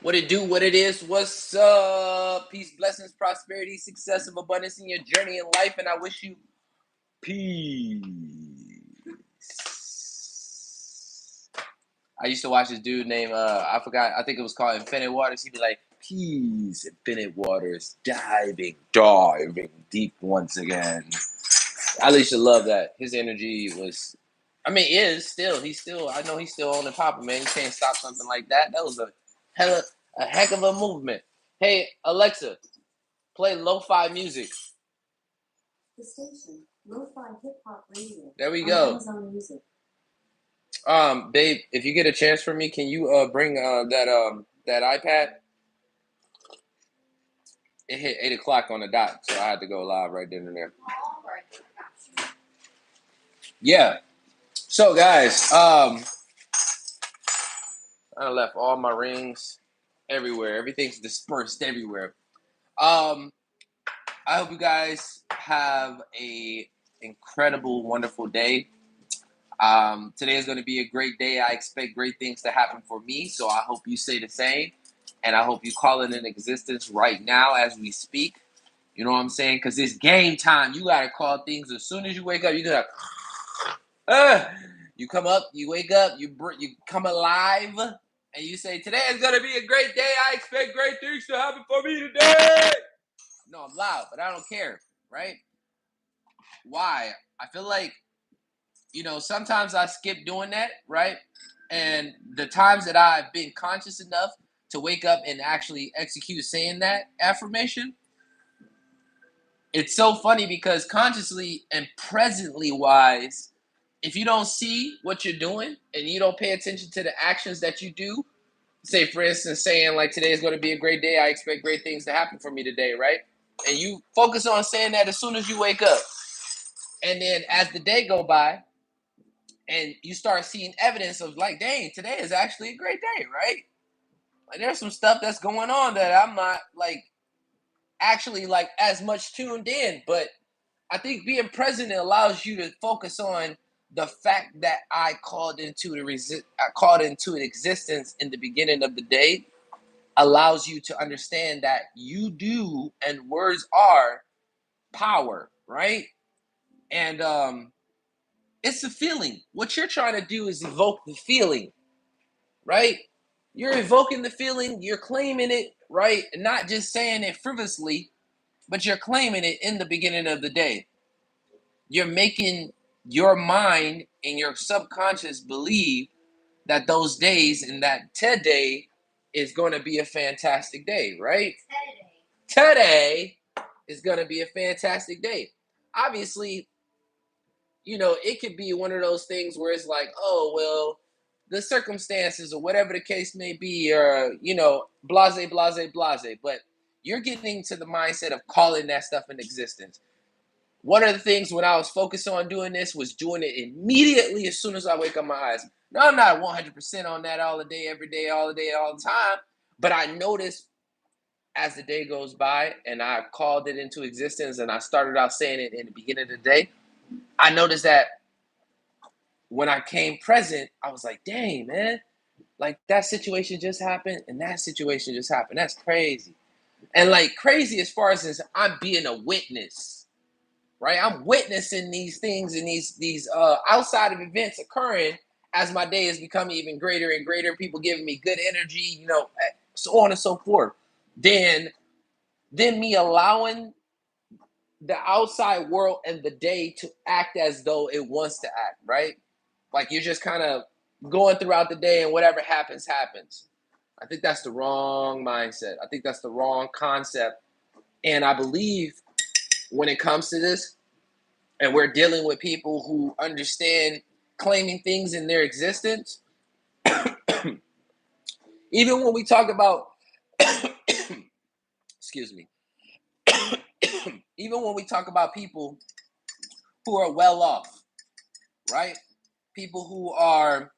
What it do, what it is, what's up? Peace, blessings, prosperity, success, and abundance in your journey in life. And I wish you peace. I used to watch this dude named, I forgot, I think it was called Infinite Waters. He'd be like, peace, Infinite Waters, diving deep once again. I used to love that. His energy was, he's still, I know he's still on the pop, man. You can't stop something like that. That was a heck of a movement. Hey, Alexa, play lo-fi music. The station, lo-fi hip-hop radio. There we go. Amazon Music. Babe, if you get a chance for me, can you bring that iPad? It hit 8 o'clock on the dot, so I had to go live right then and there. All right. Yeah. So guys, I left all my rings everywhere. Everything's dispersed everywhere. I hope you guys have a incredible, wonderful day. Today is going to be a great day. I expect great things to happen for me, so I hope you say the same. And I hope you call it in existence right now as we speak. You know what I'm saying? Because it's game time. You got to call things as soon as you wake up. You got to... you come up, you wake up, you come alive, and you say, today is going to be a great day. I expect great things to happen for me today. No, I'm loud, but I don't care, right? Why? I feel like, sometimes I skip doing that, right? And the times that I've been conscious enough to wake up and actually execute saying that affirmation, it's so funny because consciously and presently wise, if you don't see what you're doing and you don't pay attention to the actions that you do, say for instance, saying like today is going to be a great day, I expect great things to happen for me today, right? And you focus on saying that as soon as you wake up. And then as the day go by and you start seeing evidence of like, dang, today is actually a great day, right? Like there's some stuff that's going on that I'm not like actually like as much tuned in, but I think being present allows you to focus on the fact that I called into existence in the beginning of the day, allows you to understand that you do and words are power, right? And it's a feeling. What you're trying to do is evoke the feeling, right? You're evoking the feeling, you're claiming it, right? And not just saying it frivolously, but you're claiming it in the beginning of the day. You're making your mind and your subconscious believe that those days and that today is going to be a fantastic day, right? Today is going to be a fantastic day. Obviously, it could be one of those things where it's like, oh, well, the circumstances or whatever the case may be, or, blase, blase, blase. But you're getting to the mindset of calling that stuff in existence. One of the things when I was focused on doing this was doing it immediately as soon as I wake up my eyes. Now, I'm not 100% on that all the day, every day, all the day, all the time. But I noticed as the day goes by and I called it into existence and I started out saying it in the beginning of the day, I noticed that when I came present, I was like, dang, man, like that situation just happened and that situation just happened. That's crazy. And like crazy as far as I'm being a witness, right? I'm witnessing these things and these outside of events occurring as my day is becoming even greater and greater. People giving me good energy, so on and so forth. Then me allowing the outside world and the day to act as though it wants to act, right? Like you're just kind of going throughout the day and whatever happens, happens. I think that's the wrong mindset. I think that's the wrong concept. And I believe when it comes to this, and we're dealing with people who understand claiming things in their existence, even when we talk about, excuse me, even when we talk about people who are well off, right? People who are,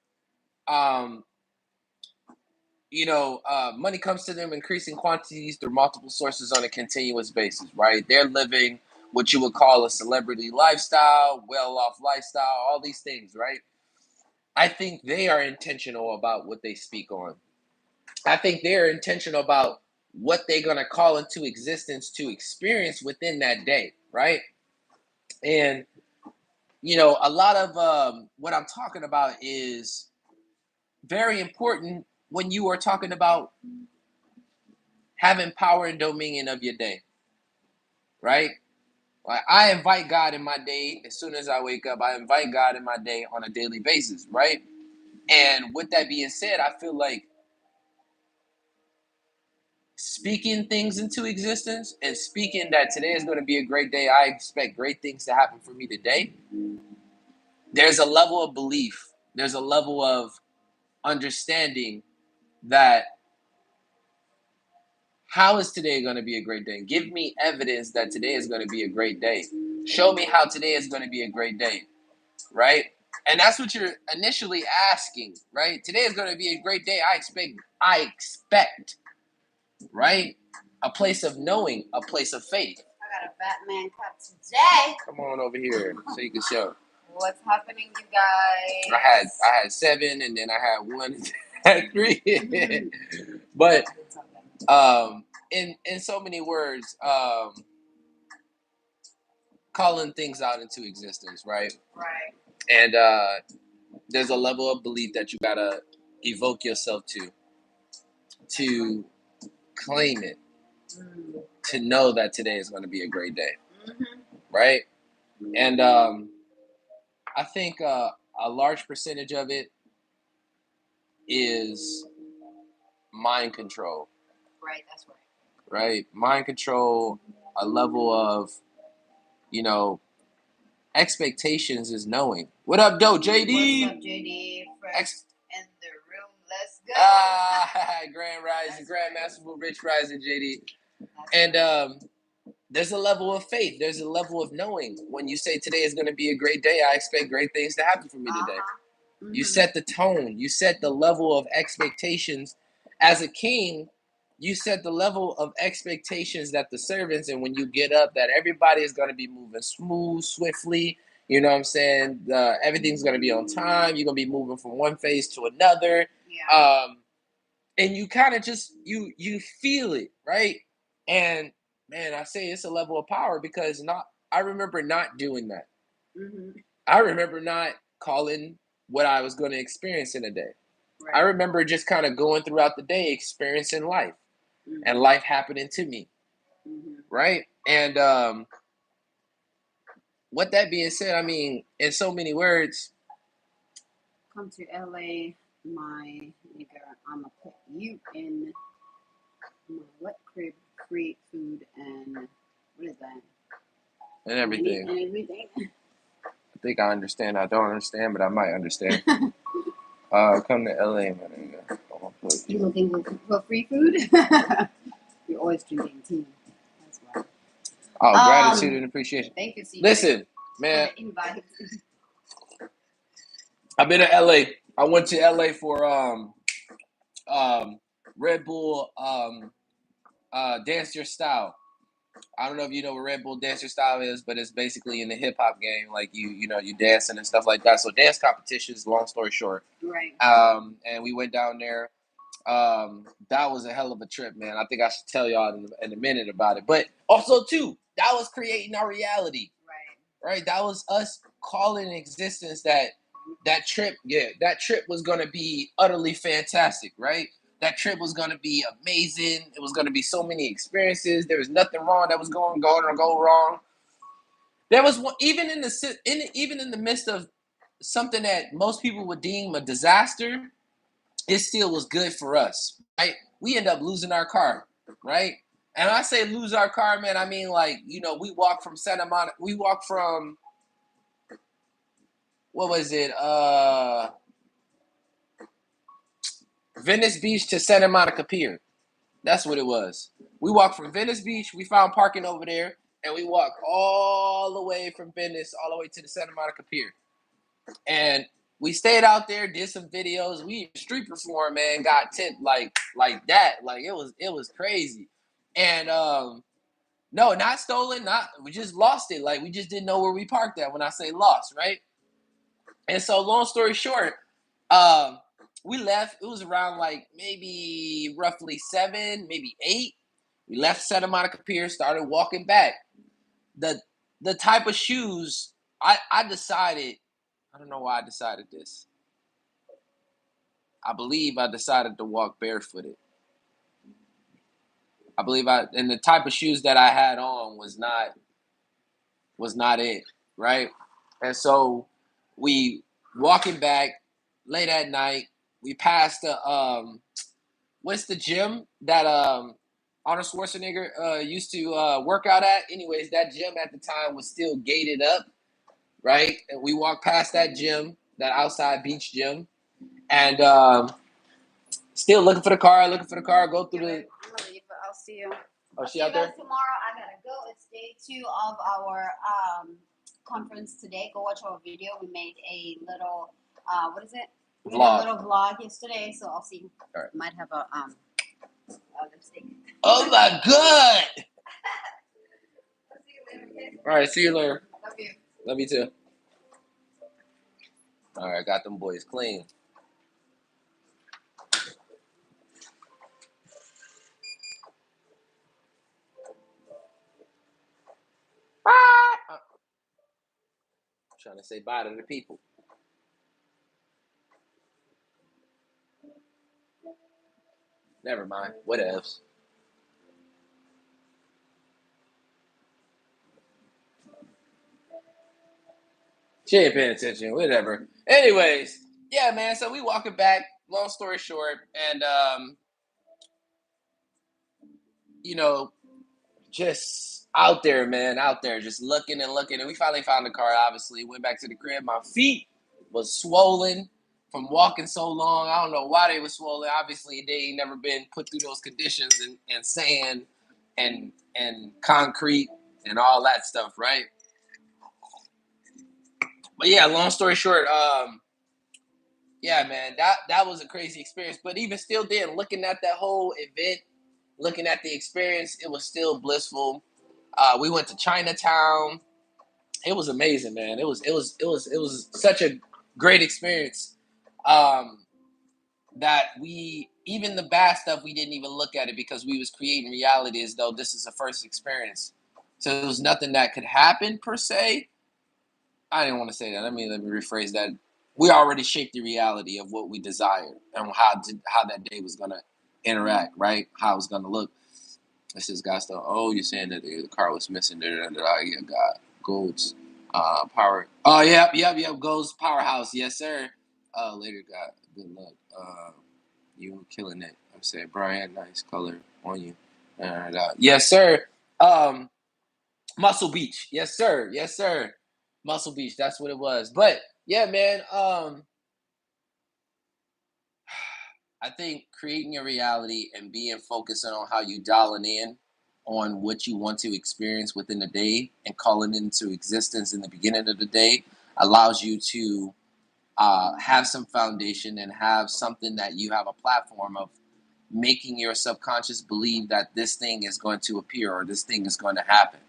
money comes to them in increasing quantities through multiple sources on a continuous basis, right? They're living what you would call a celebrity lifestyle, well-off lifestyle, all these things, right? I think they are intentional about what they speak on. I think they're intentional about what they're going to call into existence to experience within that day, right? And a lot of what I'm talking about is very important when you are talking about having power and dominion of your day, right? Like, I invite God in my day as soon as I wake up. I invite God in my day on a daily basis, right? And with that being said, I feel like speaking things into existence and speaking that today is going to be a great day. I expect great things to happen for me today. There's a level of belief. There's a level of understanding that how is today going to be a great day? Give me evidence that today is going to be a great day. Show me how today is going to be a great day, right? And that's what you're initially asking, right? Today is going to be a great day. I expect, right? A place of knowing, a place of faith. I got a Batman cup today. Come on over here so you can show. What's happening, you guys? I had 7, and then I had 1, and I had 3. But in so many words, calling things out into existence, right? Right. And there's a level of belief that you gotta evoke yourself to claim it, to know that today is going to be a great day, right? And I think a large percentage of it is mind control. Right, that's right. Right, mind control, a level of, expectations is knowing. What up, Joe? JD? What's up, JD? Fresh in the room. Let's go. Grand Rising, Grandmaster Rich Rising, JD. And there's a level of faith. There's a level of knowing. When you say today is going to be a great day, I expect great things to happen for me today. You set the tone. You set the level of expectations. As a king, you set the level of expectations that the servants, and when you get up, that everybody is going to be moving smooth, swiftly. You know what I'm saying? Everything's going to be on time. You're going to be moving from one phase to another. Yeah. And you kind of just, you feel it, right? And man, I say it's a level of power because I remember not doing that. I remember not calling what I was going to experience in a day. Right. I remember just kind of going throughout the day, experiencing life and life happening to me. Right. And with that being said, I mean, in so many words, come to LA, my nigga. I'm gonna put you in my what crib, free food, and what is that? And everything. And everything. I think I understand. I don't understand, but I might understand. Come to LA, man. You looking for free food? You're always drinking tea. That's why. Oh, gratitude and appreciation. Thank you, CJ. Listen, man. I've been to LA. I went to LA for Red Bull Dance Your Style. I don't know if you know what Red Bull Dance Your Style is, but it's basically in the hip hop game, like you dancing and stuff like that. So dance competitions, long story short. Right. And we went down there. That was a hell of a trip, man. I think I should tell y'all in a minute about it. But also too, that was creating our reality. Right. That was us calling in existence that trip was going to be utterly fantastic, right? That trip was going to be amazing. It was going to be so many experiences. There was nothing wrong that was going or go wrong. There was one, even in the midst of something that most people would deem a disaster, it still was good for us, right? We end up losing our car, right? And I say lose our car, man, I mean, like, we walked from Santa Monica, we walked from, what was it? Venice Beach to Santa Monica Pier. That's what it was. We walked from Venice Beach, we found parking over there, and we walked all the way from Venice all the way to the Santa Monica Pier. And we stayed out there, did some videos. We street performed, man, got tipped like that. Like it was crazy. And no, not stolen, we just lost it. Like we just didn't know where we parked at when I say lost, right? And so long story short, we left. It was around like maybe roughly 7, maybe 8. We left Santa Monica Pier, started walking back. The the type of shoes I decided, I don't know why I decided this. I believe I decided to walk barefooted. I believe and the type of shoes that I had on was not it, right? And so we walking back late at night. We passed the what's the gym that Arnold Schwarzenegger used to work out at? Anyways, that gym at the time was still gated up, right? And we walked past that gym, that outside beach gym, and still looking for the car, go through the. I'm gonna leave, but I'll see you. Oh, I'll she see out you guys there? tomorrow. I gotta go. It's day 2 of our conference today. Go watch our video. We made a little what is it? We made a Vlog. little vlog yesterday, so I'll see. All right. Might have a lipstick. Oh my god! I'll see you later, okay? All right, see you later. Love you. Love you too. All right, got them boys clean. Trying to say bye to the people. Never mind. What else? She ain't paying attention. Whatever. Anyways, yeah, man. So we walking back. Long story short, and you know, just out there, man, out there, just looking and looking. And we finally found the car. Obviously, went back to the crib. My feet was swollen from walking so long. I don't know why they were swollen. Obviously, they ain't never been put through those conditions and sand and concrete and all that stuff, right? But yeah, long story short, yeah, man, that was a crazy experience. But even still, then looking at that whole event, looking at the experience, it was still blissful. We went to Chinatown. It was amazing, man. It was such a great experience. Um, that we even the bad stuff we didn't even look at it because we was creating reality as though this is a first experience. So it was nothing that could happen per se. I didn't want to say that. Let me rephrase that. We already shaped the reality of what we desired and how that day was gonna interact, right? How it was gonna look. This is got stuff. Oh, you're saying that the car was missing. Yeah, God, Gold's power. Oh, yep. Gold's powerhouse. Yes, sir. Later, God. Good luck. You were killing it. I'm saying, Brian, nice color on you. Yes, sir. Um, Muscle Beach. Yes, sir. Yes, sir. Muscle Beach. That's what it was. But yeah, man. I think creating your reality and being focused on how you dialing in on what you want to experience within the day and calling into existence in the beginning of the day allows you to have some foundation and have something that you have a platform of making your subconscious believe that this thing is going to appear or this thing is going to happen,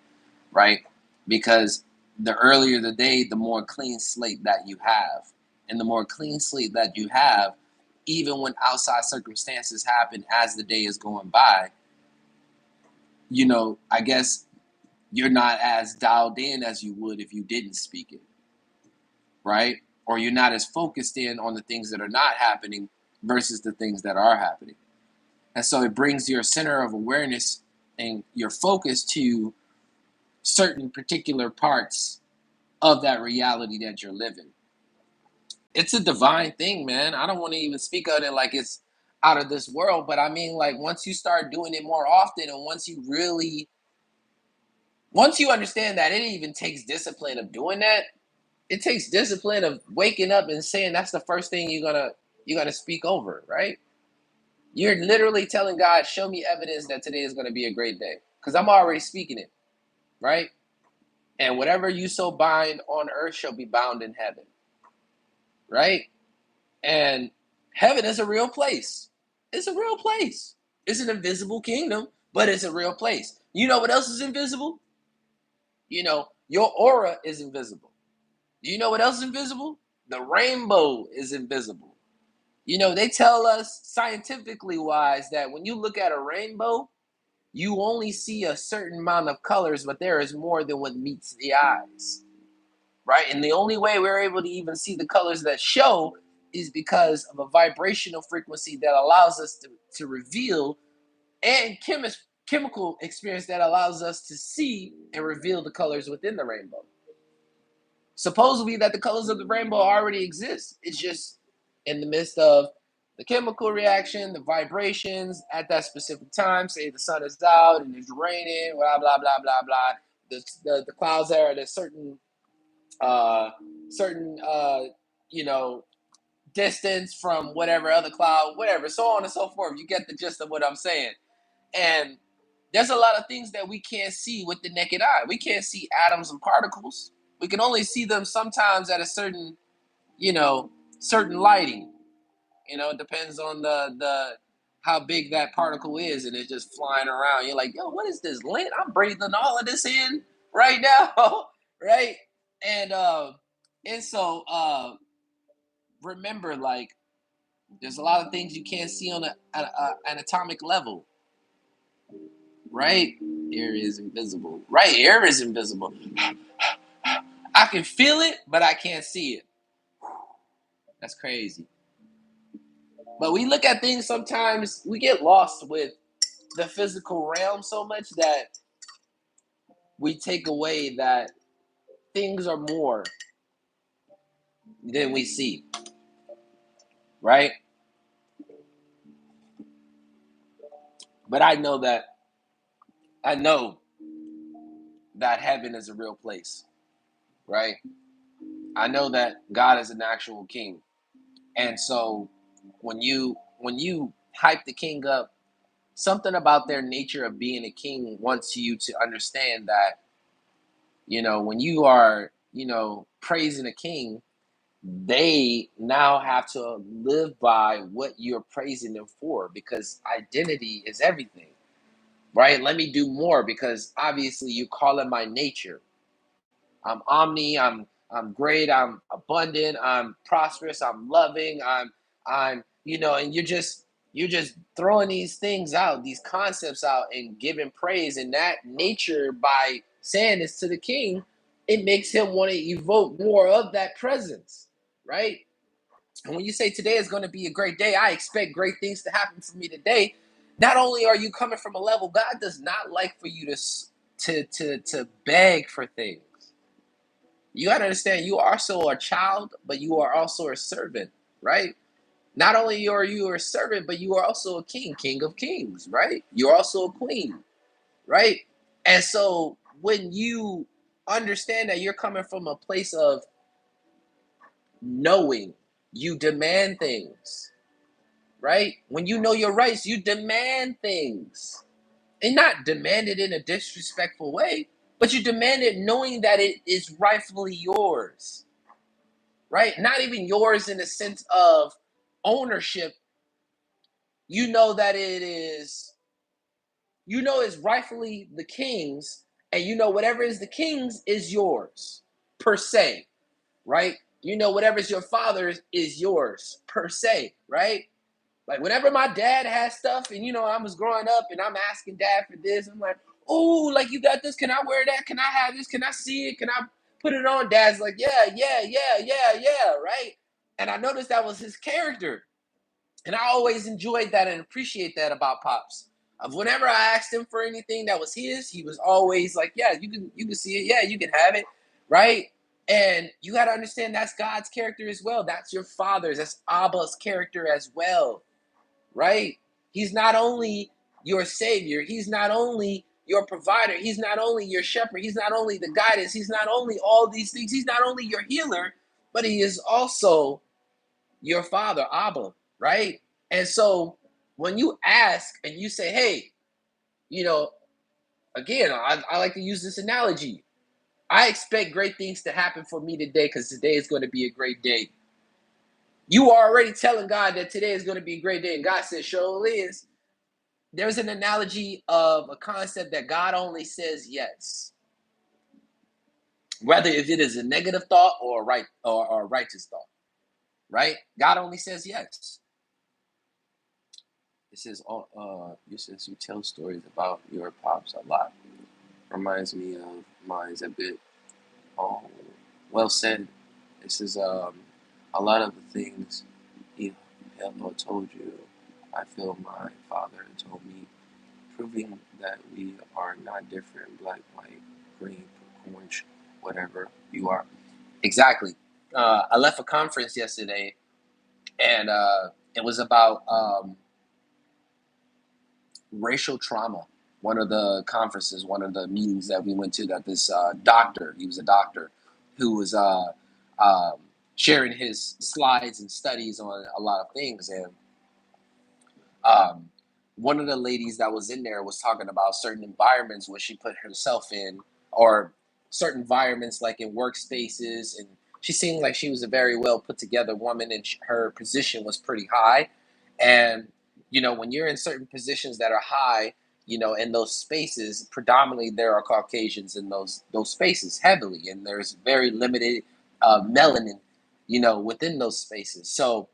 right? Because the earlier the day, the more clean slate that you have. And the more clean slate that you have, even when outside circumstances happen as the day is going by, I guess you're not as dialed in as you would if you didn't speak it, right? Or you're not as focused in on the things that are not happening versus the things that are happening. And so it brings your center of awareness and your focus to certain particular parts of that reality that you're living. It's a divine thing, man. I don't want to even speak of it like it's out of this world, but I mean, like, once you start doing it more often and once you understand that it even takes discipline of doing that, it takes discipline of waking up and saying that's the first thing you're gonna speak over, right? You're literally telling God, show me evidence that today is gonna be a great day. Because I'm already speaking it, right? And whatever you so bind on earth shall be bound in heaven, right? And heaven is a real place. It's a real place. It's an invisible kingdom, but it's a real place. You know what else is invisible? Your aura is invisible. Do you know what else is invisible? The rainbow is invisible. They tell us scientifically wise that when you look at a rainbow, you only see a certain amount of colors, but there is more than what meets the eyes, right? And the only way we're able to even see the colors that show is because of a vibrational frequency that allows us to reveal, and chemical experience that allows us to see and reveal the colors within the rainbow. Supposedly that the colors of the rainbow already exist. It's just in the midst of the chemical reaction, the vibrations at that specific time. Say the sun is out and it's raining, blah blah blah blah blah. The clouds are at a certain you know distance from whatever other cloud, whatever, so on and so forth. You get the gist of what I'm saying. And there's a lot of things that we can't see with the naked eye. We can't see atoms and particles. We can only see them sometimes at a you know, certain lighting. It depends on the how big that particle is, and it's just flying around. You're like, yo, what is this lint? I'm breathing all of this in right now, right? And remember, like, there's a lot of things you can't see on an atomic level, right? Air is invisible, right? Air is invisible. I can feel it, but I can't see it. That's crazy. But we look at things sometimes, we get lost with the physical realm so much that we take away that things are more than we see, right? But I know that heaven is a real place, right? I know that God is an actual king. And so when you hype the king up, something about their nature of being a king wants you to understand that, when you are, praising a king, they now have to live by what you're praising them for, because identity is everything, right? Let me do more because obviously you call it my nature. I'm omni, I'm great, I'm abundant, I'm prosperous, I'm loving, I'm and you're just throwing these things out, these concepts out, and giving praise. And that nature, by saying this to the king, it makes him want to evoke more of that presence, right? And when you say today is going to be a great day, I expect great things to happen for me today. Not only are you coming from a level, God does not like for you to beg for things. You got to understand, you are also a child, but you are also a servant, right? Not only are you a servant, but you are also a king, king of kings, right? You're also a queen, right? And so when you understand that you're coming from a place of knowing, you demand things, right? When you know your rights, you demand things. And not demand it in a disrespectful way, but you demand it knowing that it is rightfully yours, right? Not even yours in the sense of ownership. You know that it's rightfully the king's, and whatever is the king's is yours, per se, right? Whatever is your father's is yours, per se, right? Like whenever my dad has stuff, and I was growing up and I'm asking dad for this, I'm like, oh, like you got this? Can I wear that? Can I have this? Can I see it? Can I put it on? Dad's like, yeah, yeah, yeah, yeah, yeah, right? And I noticed that was his character. And I always enjoyed that and appreciate that about Pops. Of whenever I asked him for anything that was his, he was always like, yeah, you can see it, yeah, you can have it, right? And you got to understand that's God's character as well. That's your father's. That's Abba's character as well, right? He's not only your savior, he's not only your provider, he's not only your shepherd, he's not only the guidance, he's not only all these things, he's not only your healer, but he is also your father, Abba, right? And so when you ask and you say, hey, you know, again, I like to use this analogy. I expect great things to happen for me today because today is going to be a great day. You are already telling God that today is going to be a great day, and God says, sure is. There's an analogy of a concept that God only says yes, whether if it is a negative thought or a righteous thought, right? God only says yes. it says you tell stories about your pops a lot. Reminds me of mine's a bit. Um, well said. This is a lot of the things he have told you. I feel my father told me, proving that we are not different, black, white, green, orange, whatever you are. Exactly. I left a conference yesterday, and it was about racial trauma. One of the conferences, one of the meetings that we went to, that this doctor, he was a doctor, who was um, sharing his slides and studies on a lot of things. And um, one of the ladies that was in there was talking about certain environments where she put herself in, or certain environments like in workspaces. And she seemed like she was a very well put together woman, and her position was pretty high. And when you're in certain positions that are high, in those spaces, predominantly there are Caucasians in those spaces heavily, and there's very limited melanin, within those spaces. So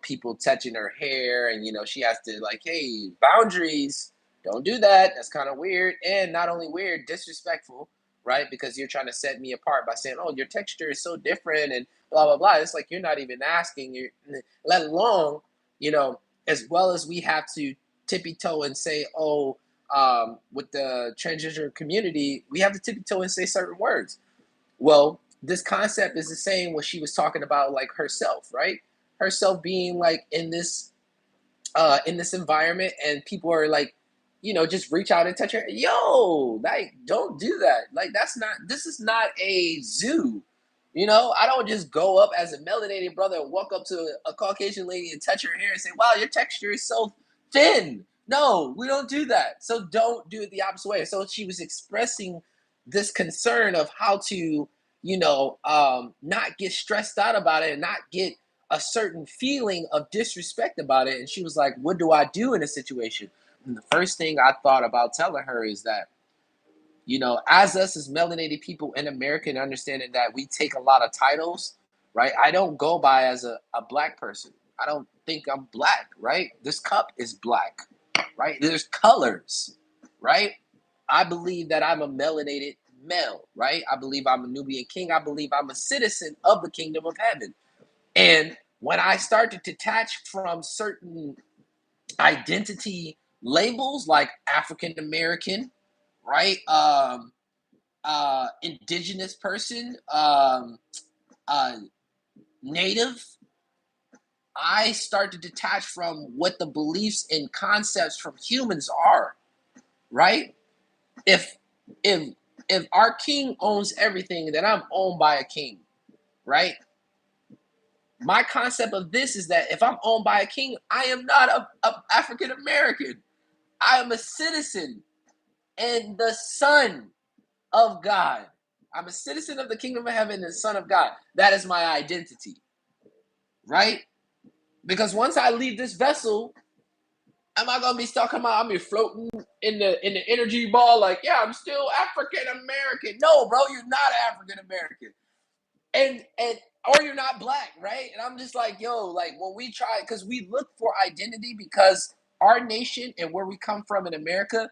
people touching her hair, and she has to, like, hey, boundaries, don't do that. That's kind of weird, and not only weird, disrespectful, right? Because you're trying to set me apart by saying, oh, your texture is so different and blah blah blah. It's like you're not even asking, you let alone, you know, as well as we have to tippy toe and say, oh, with the transgender community, we have to tippy toe and say certain words. Well, this concept is the same what she was talking about, like herself, right? Herself being like in this environment, and people are like, just reach out and touch her. Yo, like, don't do that. Like, this is not a zoo. I don't just go up as a melanated brother and walk up to a Caucasian lady and touch her hair and say, wow, your texture is so thin. No, we don't do that. So don't do it the opposite way. So she was expressing this concern of how to, not get stressed out about it and not get a certain feeling of disrespect about it. And she was like, what do I do in a situation? And the first thing I thought about telling her is that, as us as melanated people in America, and understanding that we take a lot of titles, right? I don't go by as a black person. I don't think I'm black, right? This cup is black, right? There's colors, right? I believe that I'm a melanated male, right? I believe I'm a Nubian king. I believe I'm a citizen of the kingdom of heaven. And when I start to detach from certain identity labels like African American, right? Indigenous person, uh, native, I start to detach from what the beliefs and concepts from humans are, right? If if if our king owns everything, then I'm owned by a king, right? My concept of this is that if I'm owned by a king, I am not a African American. I am a citizen and the son of God. I'm a citizen of the kingdom of heaven and the son of God. That is my identity, right? Because once I leave this vessel, am I gonna be stuck? Come on, I'm be floating in the energy ball, like, yeah, I'm still African American. No, bro, you're not African American. And or you're not black, right? And I'm just like, yo, like, when we try, because we look for identity, because our nation and where we come from in America,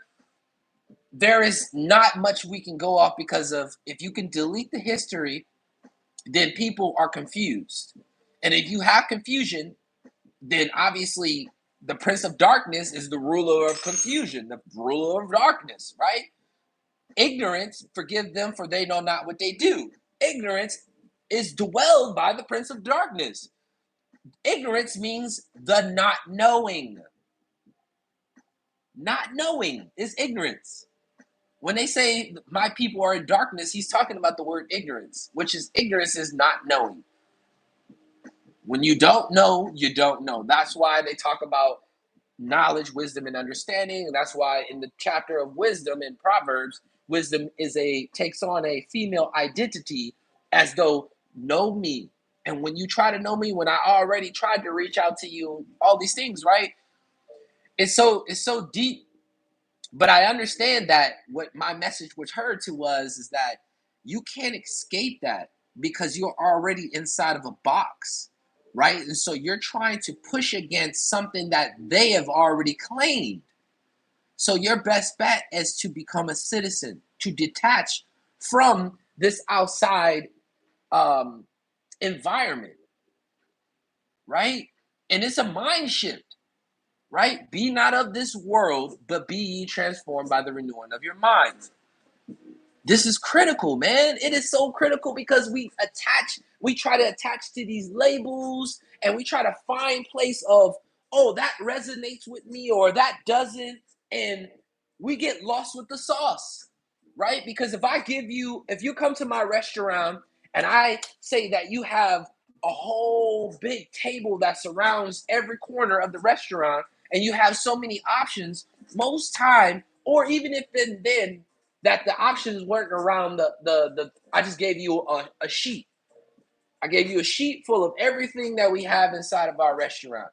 there is not much we can go off, because of, if you can delete the history, then people are confused. And if you have confusion, then obviously the prince of darkness is the ruler of confusion, the ruler of darkness, right? Ignorance, forgive them, for they know not what they do. Ignorance is dwelled by the prince of darkness. Ignorance means the not knowing. Not knowing is ignorance. When they say my people are in darkness, he's talking about the word ignorance, which is, ignorance is not knowing. When you don't know, you don't know. That's why they talk about knowledge, wisdom, and understanding. And that's why in the chapter of wisdom in Proverbs, wisdom takes on a female identity, as though, know me. And when you try to know me, when I already tried to reach out to you, all these things, right? It's so deep. But I understand that what my message with her to was is that you can't escape that, because you're already inside of a box. right? And so you're trying to push against something that they have already claimed. So your best bet is to become a citizen, to detach from this outside um, environment, right? And it's a mind shift, right? Be not of this world, but be ye transformed by the renewing of your minds. This is critical, man. It is so critical because we try to attach to these labels and we try to find place of, oh, that resonates with me or that doesn't. And we get lost with the sauce, right? Because if you come to my restaurant and I say that you have a whole big table that surrounds every corner of the restaurant and you have so many options, most time, or even if then that the options weren't around the I just gave you a sheet. I gave you a sheet full of everything that we have inside of our restaurant.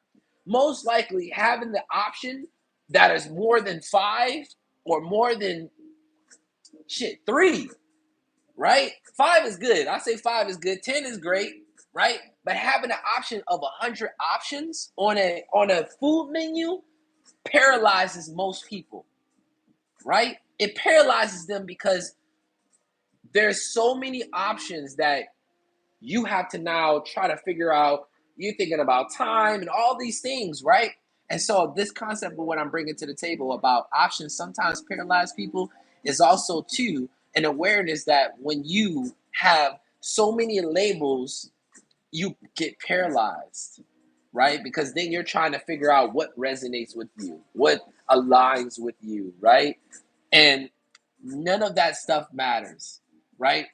Most likely having the option that is more than five or more than three, right? Five is good. I say five is good. 10 is great, right? But having an option of 100 options on a food menu paralyzes most people, right? It paralyzes them because there's so many options that you have to now try to figure out. You're thinking about time and all these things, right? And so this concept of what I'm bringing to the table about options sometimes paralyze people is also too an awareness that when you have so many labels, you get paralyzed, right? Because then you're trying to figure out what resonates with you, what aligns with you, right? And none of that stuff matters, right?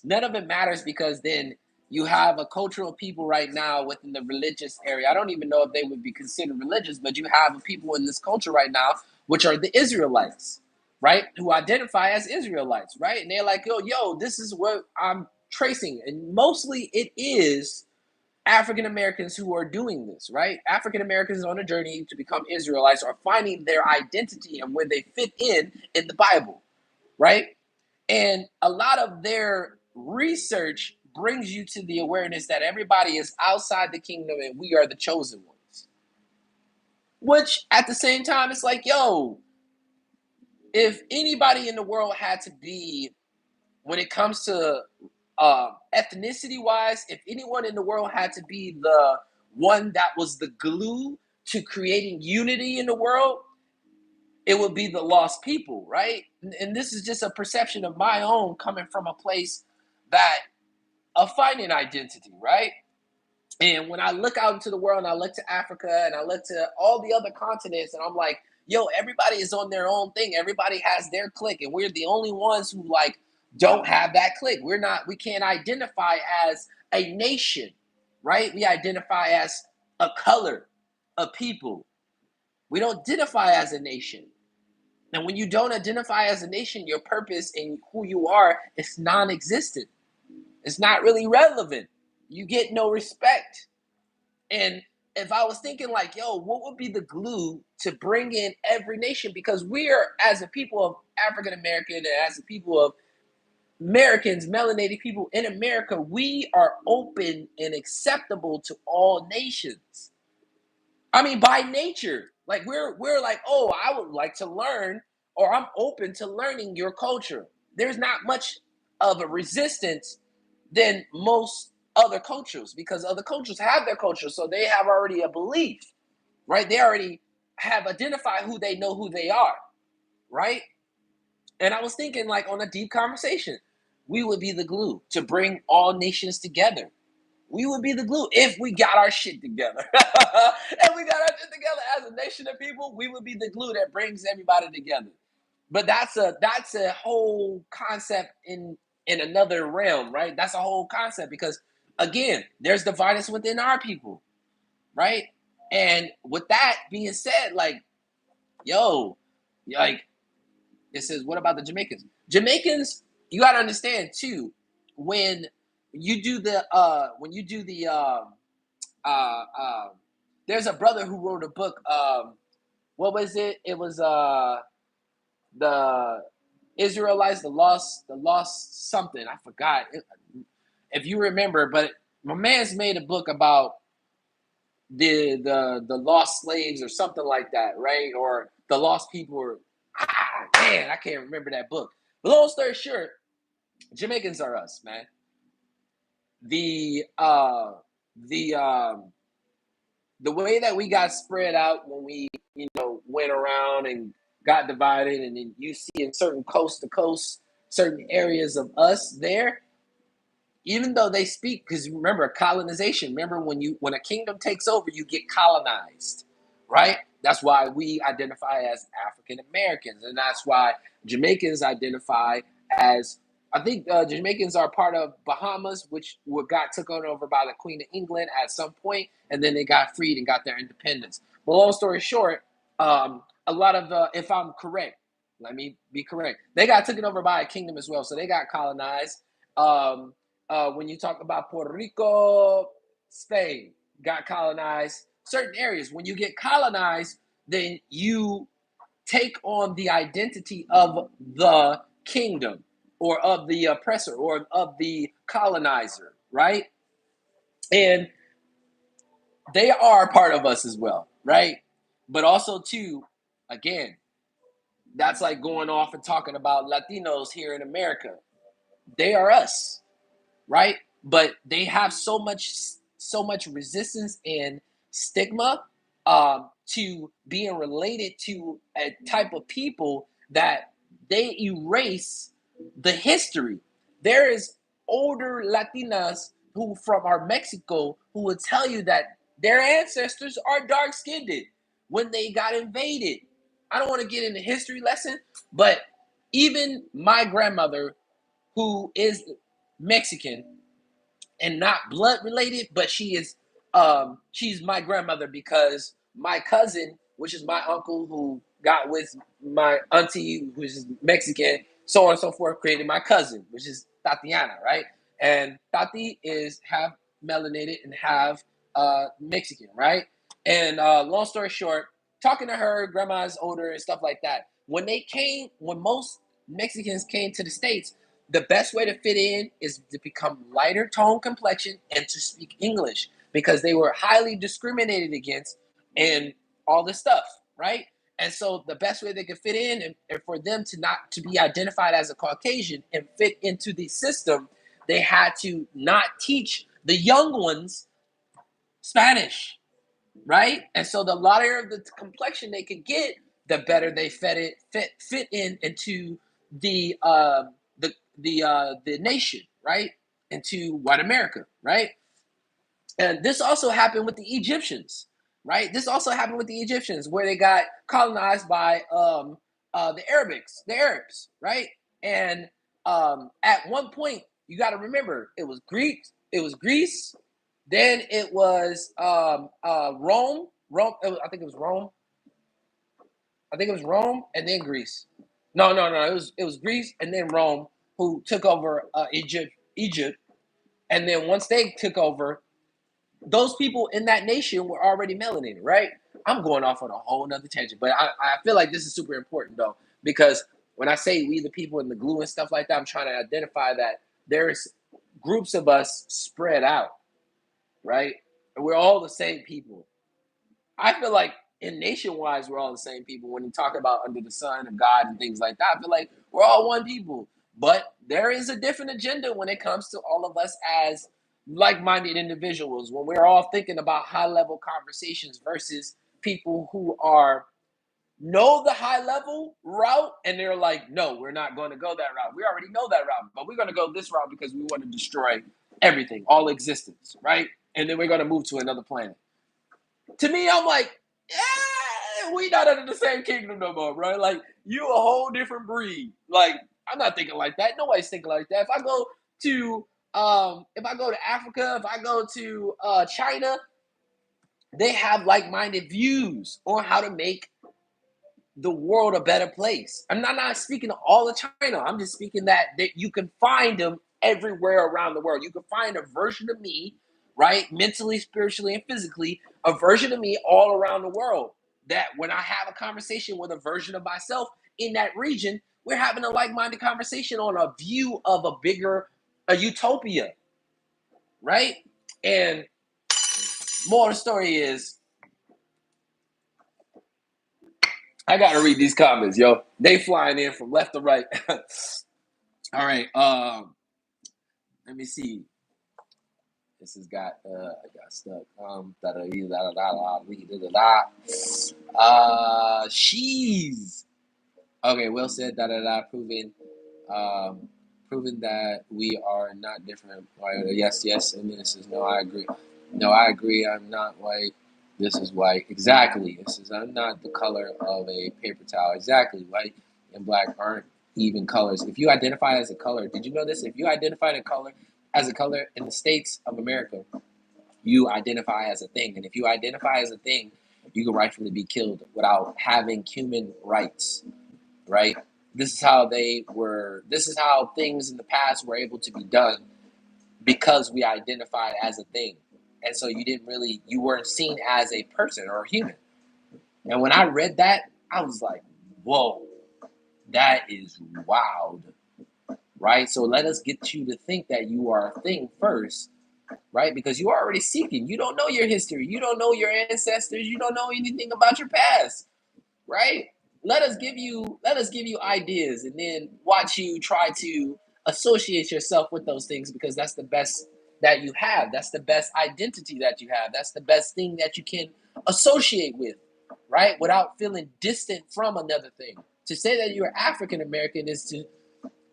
None of it matters because then you have a cultural people right now within the religious area. I don't even know if they would be considered religious, but you have people in this culture right now, which are the Israelites, right? Who identify as Israelites, right? And they're like, yo, this is what I'm tracing. And mostly it is African Americans who are doing this, right? African Americans on a journey to become Israelites are finding their identity and where they fit in the Bible, right? And a lot of their research brings you to the awareness that everybody is outside the kingdom and we are the chosen ones. Which at the same time, it's like, yo, if anybody in the world had to be, when it comes to ethnicity wise, if anyone in the world had to be the one that was the glue to creating unity in the world, it would be the lost people, right? And this is just a perception of my own coming from a place that of finding identity, right? And when I look out into the world and I look to Africa and I look to all the other continents and I'm like, yo, everybody is on their own thing. Everybody has their clique. And we're the only ones who like don't have that clique. We can't identify as a nation, right? We identify as a color, a people. We don't identify as a nation. And when you don't identify as a nation, your purpose and who you are is non existent. It's not really relevant. You get no respect. And if I was thinking like, yo, what would be the glue to bring in every nation? Because we are, as a people of African American and as a people of Americans, melanated people in America, we are open and acceptable to all nations. I mean, by nature, like we're like, oh, I would like to learn, or I'm open to learning your culture. There's not much of a resistance than most other cultures because other cultures have their culture, so they have already a belief, right? They already have identified who they know who they are, right? And I was thinking, like, on a deep conversation, we would be the glue to bring all nations together. We would be the glue if we got our shit together. If we got our shit together as a nation of people, we would be the glue that brings everybody together. But that's a whole concept in another realm, right? That's a whole concept because again, there's the violence within our people, right? And with that being said, like, yo, like it says, what about the Jamaicans? Jamaicans, you gotta understand too, when when you do the uh, uh, there's a brother who wrote a book. What was it? It was the Israelites, the lost something. I forgot if you remember, but My man's made a book about the lost slaves or something like that, right? Or the lost people, or man, I can't remember that book. But long story short, Jamaicans are us, man. The uh the um the way that we got spread out when we, went around and got divided, and then you see in certain coast to coast, certain areas of us there, even though they speak, because remember colonization, remember when a kingdom takes over, you get colonized, right? That's why we identify as African Americans, and that's why Jamaicans identify as, I think Jamaicans are part of Bahamas, which got taken over by the Queen of England at some point, and then they got freed and got their independence. But long story short, a lot of if I'm correct, let me be correct, they got taken over by a kingdom as well, so they got colonized. When you talk about Puerto Rico, Spain got colonized. Certain areas, when you get colonized, then you take on the identity of the kingdom or of the oppressor or of the colonizer, right? And they are a part of us as well, right? But also, too, again, that's like going off and talking about Latinos here in America. They are us, right? But they have so much resistance and stigma to being related to a type of people that they erase the history. There is older Latinas who from our Mexico who would tell you that their ancestors are dark skinned when they got invaded. I don't want to get into history lesson, but even my grandmother, who is Mexican and not blood related, but she's my grandmother because my cousin, which is my uncle who got with my auntie, which is Mexican, so on and so forth, created my cousin, which is Tatiana, right? And Tati is half melanated and half Mexican, right? And long story short, talking to her, grandma's older and stuff like that. When most Mexicans came to the States, the best way to fit in is to become lighter tone complexion and to speak English because they were highly discriminated against and all this stuff, right? And so the best way they could fit in and for them to not to be identified as a Caucasian and fit into the system, they had to not teach the young ones Spanish, right? And so the lighter the complexion they could get, the better they fit in into the the nation, right? Into white America, right? And this also happened with the Egyptians, right? This also happened with the Egyptians where they got colonized by the Arabs, right? And at one point, you got to remember, it was Greece, then it was Rome. I think it was Rome. I think it was Rome and then Greece. No, no, no. It was Greece and then Rome who took over Egypt, and then once they took over, those people in that nation were already melanated, right? I'm going off on a whole nother tangent, but I feel like this is super important though, because when I say we the people and the glue and stuff like that, I'm trying to identify that there's groups of us spread out, right? And we're all the same people. I feel like in nation-wise, we're all the same people. When you talk about under the sun of God and things like that, I feel like we're all one people. But there is a different agenda when it comes to all of us as like-minded individuals. When we're all thinking about high-level conversations versus people who are know the high-level route and they're like, no, we're not going to go that route. We already know that route, but we're going to go this route because we want to destroy everything, all existence, right? And then we're going to move to another planet. To me, I'm like, yeah, we not under the same kingdom no more, bro. Like, you a whole different breed. Like, I'm not thinking like that. Nobody's thinking like that. If I go to Africa, if I go to China, they have like-minded views on how to make the world a better place. I'm not speaking of all of China. I'm just speaking that you can find them everywhere around the world. You can find a version of me, right? Mentally, spiritually, and physically, a version of me all around the world. That when I have a conversation with a version of myself in that region, we're having a like-minded conversation on a view of a utopia, right? And more of the story is, I gotta read these comments, yo. They flying in from left to right. All right. Let me see. This has got I got stuck. She's okay. Well said. Proving, um, proving that we are not different. Right? Yes, yes. And then it says, no, I agree. No, I agree. I'm not white. This is white. Exactly. It says, I'm not the color of a paper towel. Exactly. White and black aren't even colors. If you identify as a color, did you know this? If you identify a color as a color in the states of America, you identify as a thing. And if you identify as a thing, you can rightfully be killed without having human rights, right? This is how things in the past were able to be done because we identified as a thing. And so you weren't seen as a person or a human. And when I read that, I was like, whoa, that is wild, right? So let us get you to think that you are a thing first, right? Because you are already seeking. You don't know your history. You don't know your ancestors. You don't know anything about your past, right? Let us give you ideas and then watch you try to associate yourself with those things because that's the best that you have. That's the best identity that you have. That's the best thing that you can associate with, right? Without feeling distant from another thing. To say that you're African American is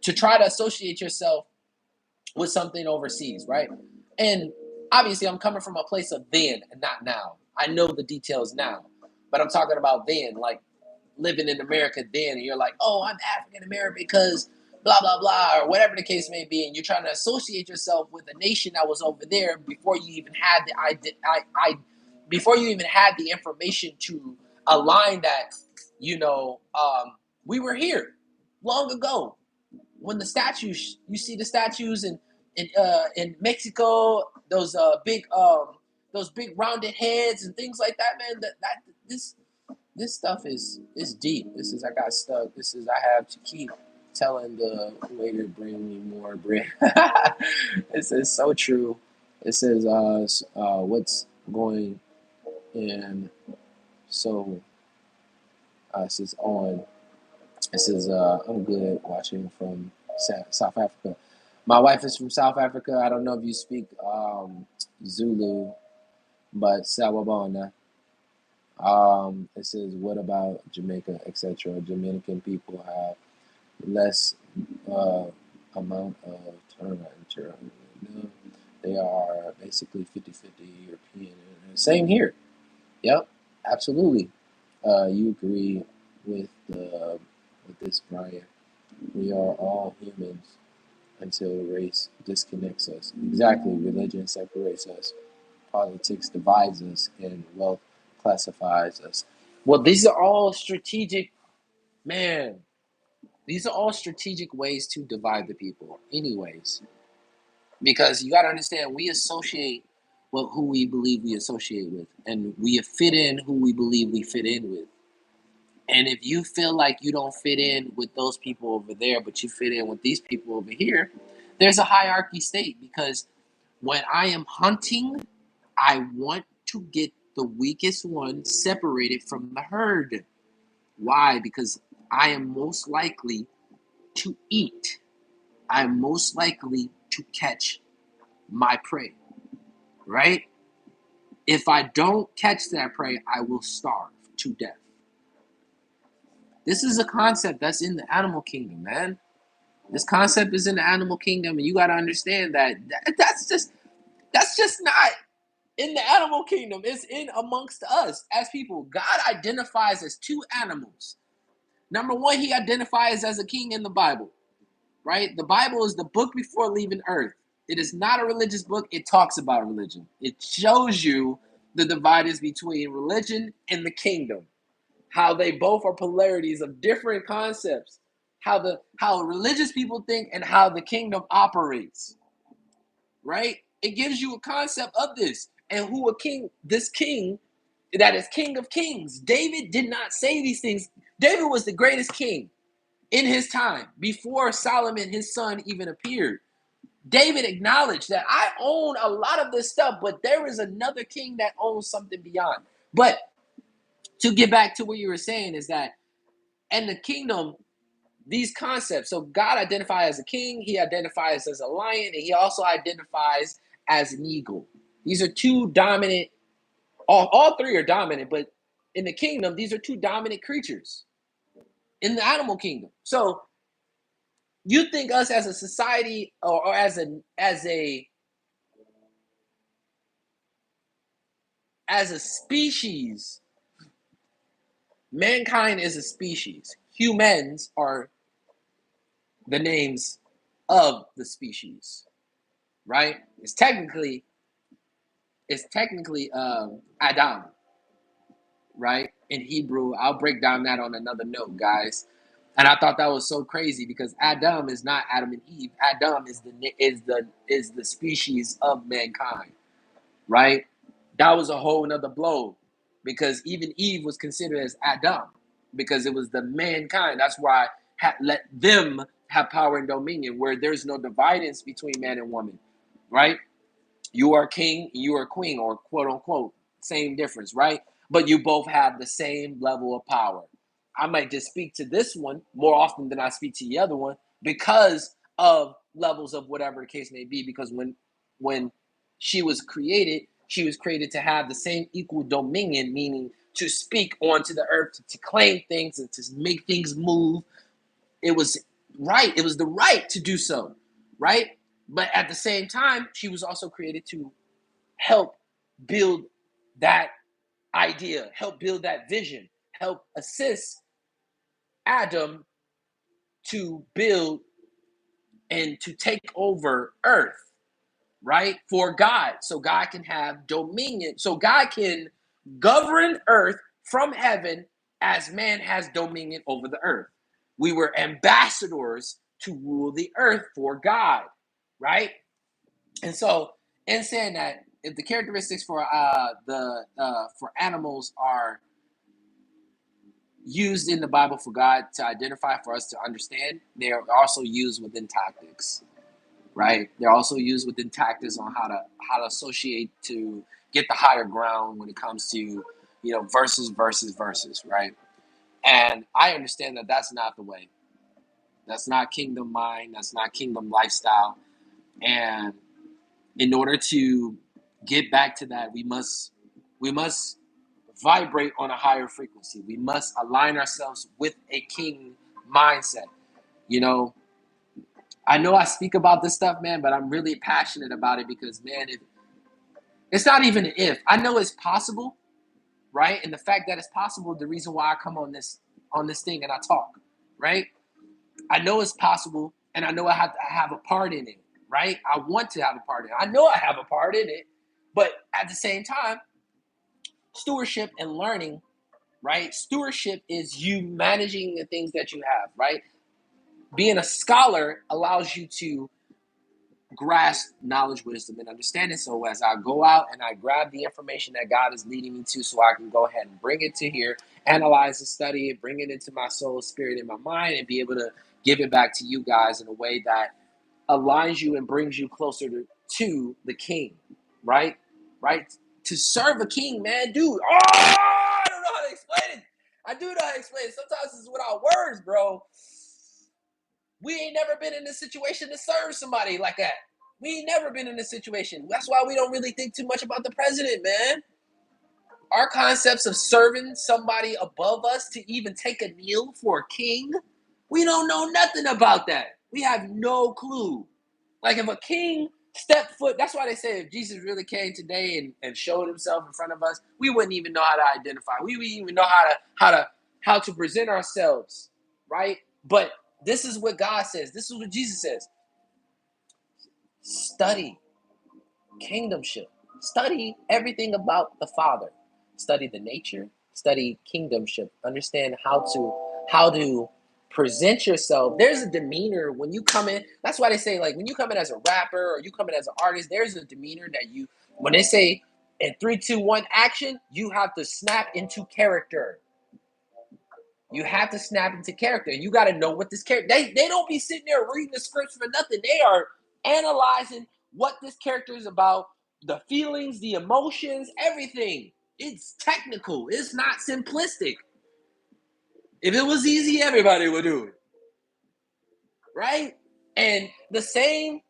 to try to associate yourself with something overseas, right? And obviously, I'm coming from a place of then and not now. I know the details now, but I'm talking about then, like living in America then, and you're like, oh, I'm African American because blah blah blah, or whatever the case may be, and you're trying to associate yourself with a nation that was over there before you even had before you even had the information to align that, you know, we were here long ago when the statues, you see the statues in Mexico, those big rounded heads and things like that, man. That this stuff is deep. This is I got stuck. This is I have to keep telling the waiter bring me more bread. This is so true. It says what's going in so it says on. It says, I'm good watching from South Africa. My wife is from South Africa. I don't know if you speak Zulu, but Sawabona. It says, what about Jamaica, etc.? Dominican people have less uh, amount of turnover. No, they are basically 50-50 European. Same here. Yep, absolutely. You agree with this, Brian. We are all humans until race disconnects us. Exactly, religion separates us, politics divides us, and wealth classifies us. Well, these are all strategic, man. These are all strategic ways to divide the people, anyways. Because you got to understand, we associate with who we believe we associate with, and we fit in who we believe we fit in with. And if you feel like you don't fit in with those people over there, but you fit in with these people over here, there's a hierarchy state because when I am hunting, I want to get the weakest one separated from the herd. Why? Because I am most likely to eat. I'm most likely to catch my prey, right? If I don't catch that prey, I will starve to death. This is a concept that's in the animal kingdom, man. This concept is in the animal kingdom, and you got to understand that's just not in the animal kingdom. It's in amongst us as people. God identifies as two animals. Number one, he identifies as a king in the Bible, right? The Bible is the book before leaving earth. It is not a religious book. It talks about religion. It shows you the dividers between religion and the kingdom, how they both are polarities of different concepts, how religious people think and how the kingdom operates, right? It gives you a concept of this and who a king, this king that is king of kings. David did not say these things. David was the greatest king in his time before Solomon, his son, even appeared. David acknowledged that I own a lot of this stuff, but there is another king that owns something beyond. But to get back to what you were saying is that in the kingdom, these concepts, so God identifies as a king, he identifies as a lion, and he also identifies as an eagle. These are two dominant, all three are dominant, but in the kingdom, these are two dominant creatures in the animal kingdom. So you think us as a society or as a species, mankind is a species. Humans are the names of the species, right? It's technically Adam, right? In Hebrew, I'll break down that on another note, guys. And I thought that was so crazy because Adam is not Adam and Eve. Adam is the species of mankind, right? That was a whole nother blow because even Eve was considered as Adam because it was the mankind. That's why let them have power and dominion where there's no dividance between man and woman, right? You are king, you are queen, or quote unquote, same difference, right? But you both have the same level of power. I might just speak to this one more often than I speak to the other one because of levels of whatever the case may be. Because when she was created to have the same equal dominion, meaning to speak onto the earth, to claim things and to make things move. It was right. It was the right to do so, right? But at the same time, she was also created to help build that idea, help build that vision, help assist Adam to build and to take over earth, right? For God. So God can have dominion. So God can govern earth from heaven as man has dominion over the earth. We were ambassadors to rule the earth for God, right? And so, in saying that, if the characteristics for animals are used in the Bible for God to identify for us to understand, they are also used within tactics, right? They're also used within tactics on how to associate to get the higher ground when it comes to versus, right? And I understand that that's not the way. That's not kingdom mind. That's not kingdom lifestyle. And in order to get back to that, we must vibrate on a higher frequency. We must align ourselves with a king mindset. You know, I know I speak about this stuff, man, but I'm really passionate about it because, man, it's not even an if. I know it's possible, right? And the fact that it's possible, the reason why I come on this thing and I talk, right? I know it's possible, and I know I have a part in it, right? I want to have a part in it. I know I have a part in it, but at the same time, stewardship and learning, right? Stewardship is you managing the things that you have, right? Being a scholar allows you to grasp knowledge, wisdom, and understanding. So as I go out and I grab the information that God is leading me to, so I can go ahead and bring it to here, analyze and study it, bring it into my soul, spirit, and my mind, and be able to give it back to you guys in a way that aligns you and brings you closer to the king, right? Right? To serve a king, man, dude. Oh, I don't know how to explain it. I do know how to explain it. Sometimes it's without words, bro. We ain't never been in this situation to serve somebody like that. We ain't never been in this situation. That's why we don't really think too much about the president, man. Our concepts of serving somebody above us to even take a kneel for a king, we don't know nothing about that. We have no clue. Like if a king stepped foot, that's why they say if Jesus really came today and showed himself in front of us, we wouldn't even know how to identify. We wouldn't even know how to present ourselves, right? But this is what God says. This is what Jesus says. Study kingdomship. Study everything about the Father. Study the nature. Study kingdomship. Understand how to present yourself. There's a demeanor when you come in. That's why they say like when you come in as a rapper or you come in as an artist. There's a demeanor that you when they say in 3, 2, 1 action, you have to snap into character. You have to snap into character. You got to know what this character. They don't be sitting there reading the scripts for nothing. They are analyzing what this character is about, the feelings, the emotions, everything. It's technical. It's not simplistic. If it was easy, everybody would do it. Right? And the same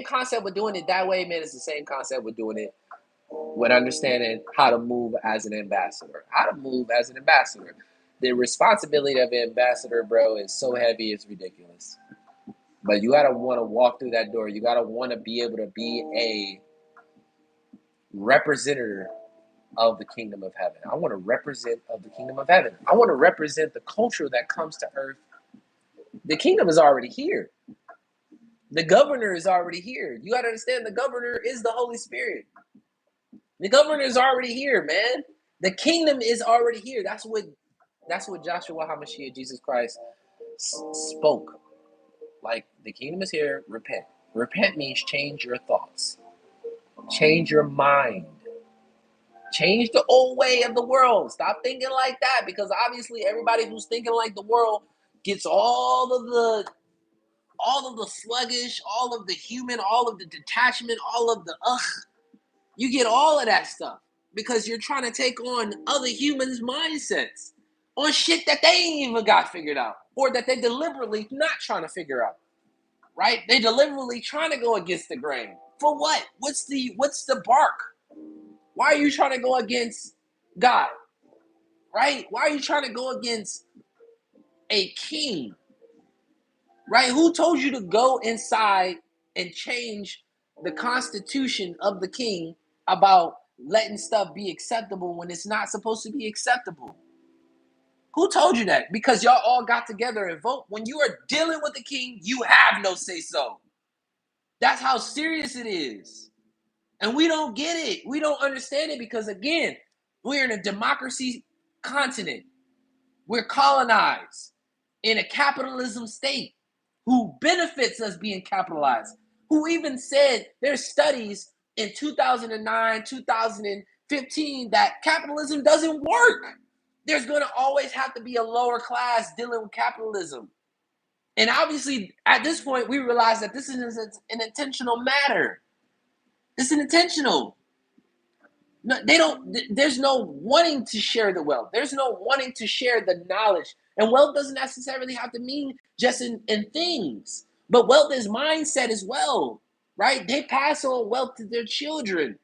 concept with doing it that way, man, is the same concept with doing it with understanding how to move as an ambassador. How to move as an ambassador. The responsibility of an ambassador, bro, is so heavy, it's ridiculous. But you gotta want to walk through that door. You gotta want to be able to be a representative of the kingdom of heaven. I want to represent of the kingdom of heaven. I want to represent the culture that comes to earth. The kingdom is already here. The governor is already here. You got to understand, the governor is the Holy Spirit. The governor is already here, man. The kingdom is already here. That's what Joshua HaMashiach, Jesus Christ, spoke. Like, the kingdom is here, repent. Repent means change your thoughts. Change your mind. Change the old way of the world. Stop thinking like that, because obviously everybody who's thinking like the world gets all of the sluggish, all of the human, all of the detachment, all of the You get all of that stuff because you're trying to take on other humans' mindsets on shit that they ain't even got figured out, or that they deliberately not trying to figure out. Right? They deliberately trying to go against the grain. For what? What's the bark? Why are you trying to go against God? Right? Why are you trying to go against a king? Right? Who told you to go inside and change the constitution of the king about letting stuff be acceptable when it's not supposed to be acceptable? Who told you that? Because y'all all got together and vote. When you are dealing with the king, you have no say so. That's how serious it is. And we don't get it. We don't understand it because, again, we're in a democracy continent. We're colonized in a capitalism state. Who benefits us being capitalized? Who even said there's studies in 2009, 2015 that capitalism doesn't work. There's going to always have to be a lower class dealing with capitalism. And obviously, at this point, we realize that this is an intentional matter. It's an intentional. No, they don't. There's no wanting to share the wealth. There's no wanting to share the knowledge. And wealth doesn't necessarily have to mean just in things, but wealth is mindset as well, right? They pass on wealth to their children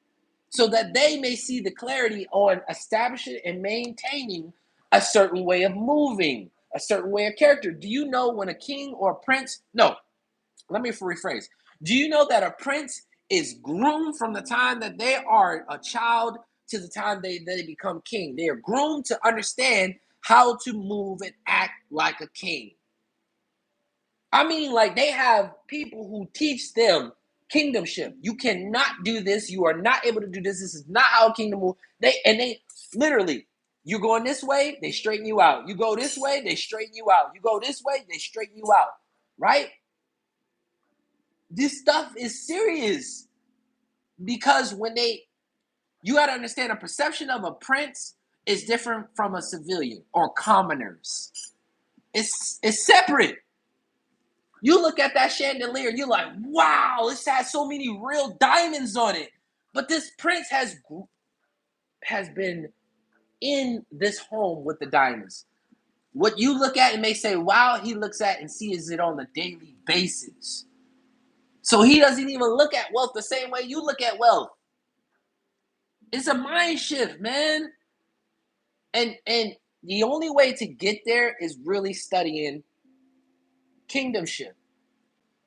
so that they may see the clarity on establishing and maintaining a certain way of moving, a certain way of character. Do you know when a king or a prince? No, let me rephrase. Do you know that a prince is groomed from the time that they are a child to the time they become king? They are groomed to understand how to move and act like a king. I mean, like, they have people who teach them kingdomship. You cannot do this. You are not able to do this. This is not how a kingdom moves. They literally, you're going this way, they straighten you out. You go this way, they straighten you out. You go this way, they straighten you out. Right? This stuff is serious because you got to understand, a perception of a prince is different from a civilian or commoners. It's separate. You look at that chandelier, you're like, wow, this has so many real diamonds on it. But this prince has been in this home with the diamonds. What you look at and may say, wow, he looks at and sees it on a daily basis. So he doesn't even look at wealth the same way you look at wealth. It's a mind shift, man. And the only way to get there is really studying kingdomship.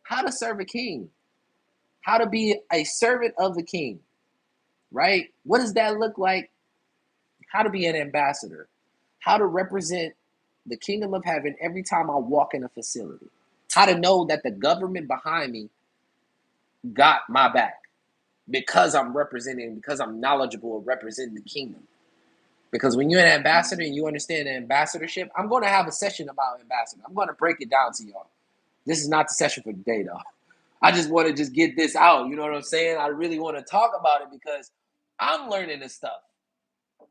How to serve a king. How to be a servant of the king. Right? What does that look like? How to be an ambassador. How to represent the kingdom of heaven every time I walk in a facility. How to know that the government behind me got my back because I'm knowledgeable of representing the kingdom. Because when you're an ambassador and you understand ambassadorship, I'm going to have a session about ambassador. I'm going to break it down to y'all. This is not the session for today, though. I just want to just get this out. You know what I'm saying? I really want to talk about it because I'm learning this stuff,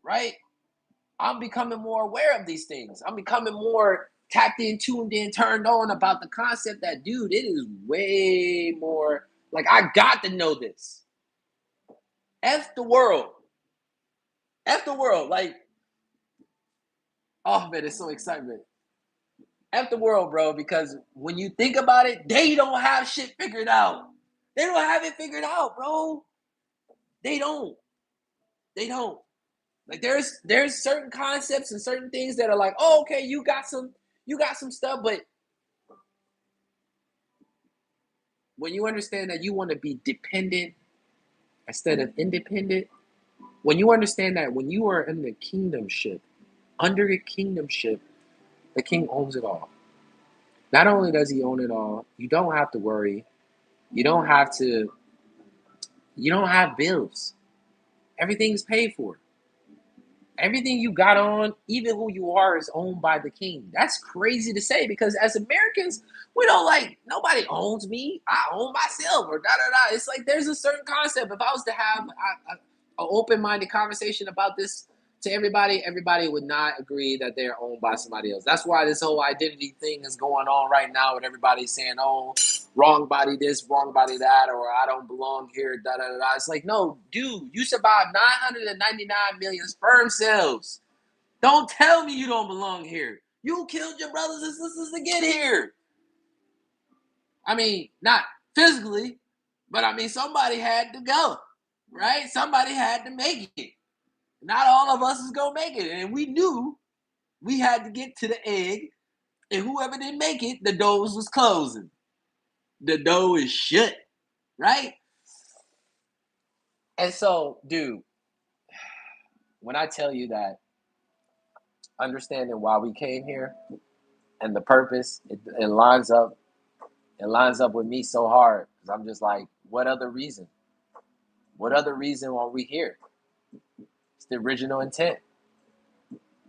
right? I'm becoming more aware of these things. I'm becoming more tapped in, tuned in, turned on about the concept that, dude, it is way more like I got to know this. F the world. F the world. Like, oh man, it's so excitement. F the world, bro, because when you think about it, they don't have shit figured out. They don't have it figured out, bro. They don't. They don't. Like there's certain concepts and certain things that are like, oh, okay, you got some stuff, but when you understand that you want to be dependent instead of independent, when you understand that when you are in the kingdomship, under the kingdomship, the king owns it all. Not only does he own it all, you don't have to worry. You don't have to, you don't have bills. Everything's paid for. Everything you got on, even who you are, is owned by the king. That's crazy to say because as Americans, we don't like nobody owns me. I own myself or da da da. It's like there's a certain concept. If I was to have an open-minded conversation about this to everybody, everybody would not agree that they're owned by somebody else. That's why this whole identity thing is going on right now, with everybody saying, "Oh, wrong body this, wrong body that," or "I don't belong here." Da da da da. It's like, no, dude, you survived 999 million sperm cells. Don't tell me you don't belong here. You killed your brothers and sisters to get here. I mean, not physically, but I mean, somebody had to go, right? Somebody had to make it. Not all of us is gonna make it, and we knew we had to get to the egg, and whoever didn't make it, the doors was closing. The door is shut, right? And so, dude, when I tell you that understanding why we came here and the purpose, it lines up. It lines up with me so hard because I'm just like, what other reason? What other reason are we here? It's the original intent.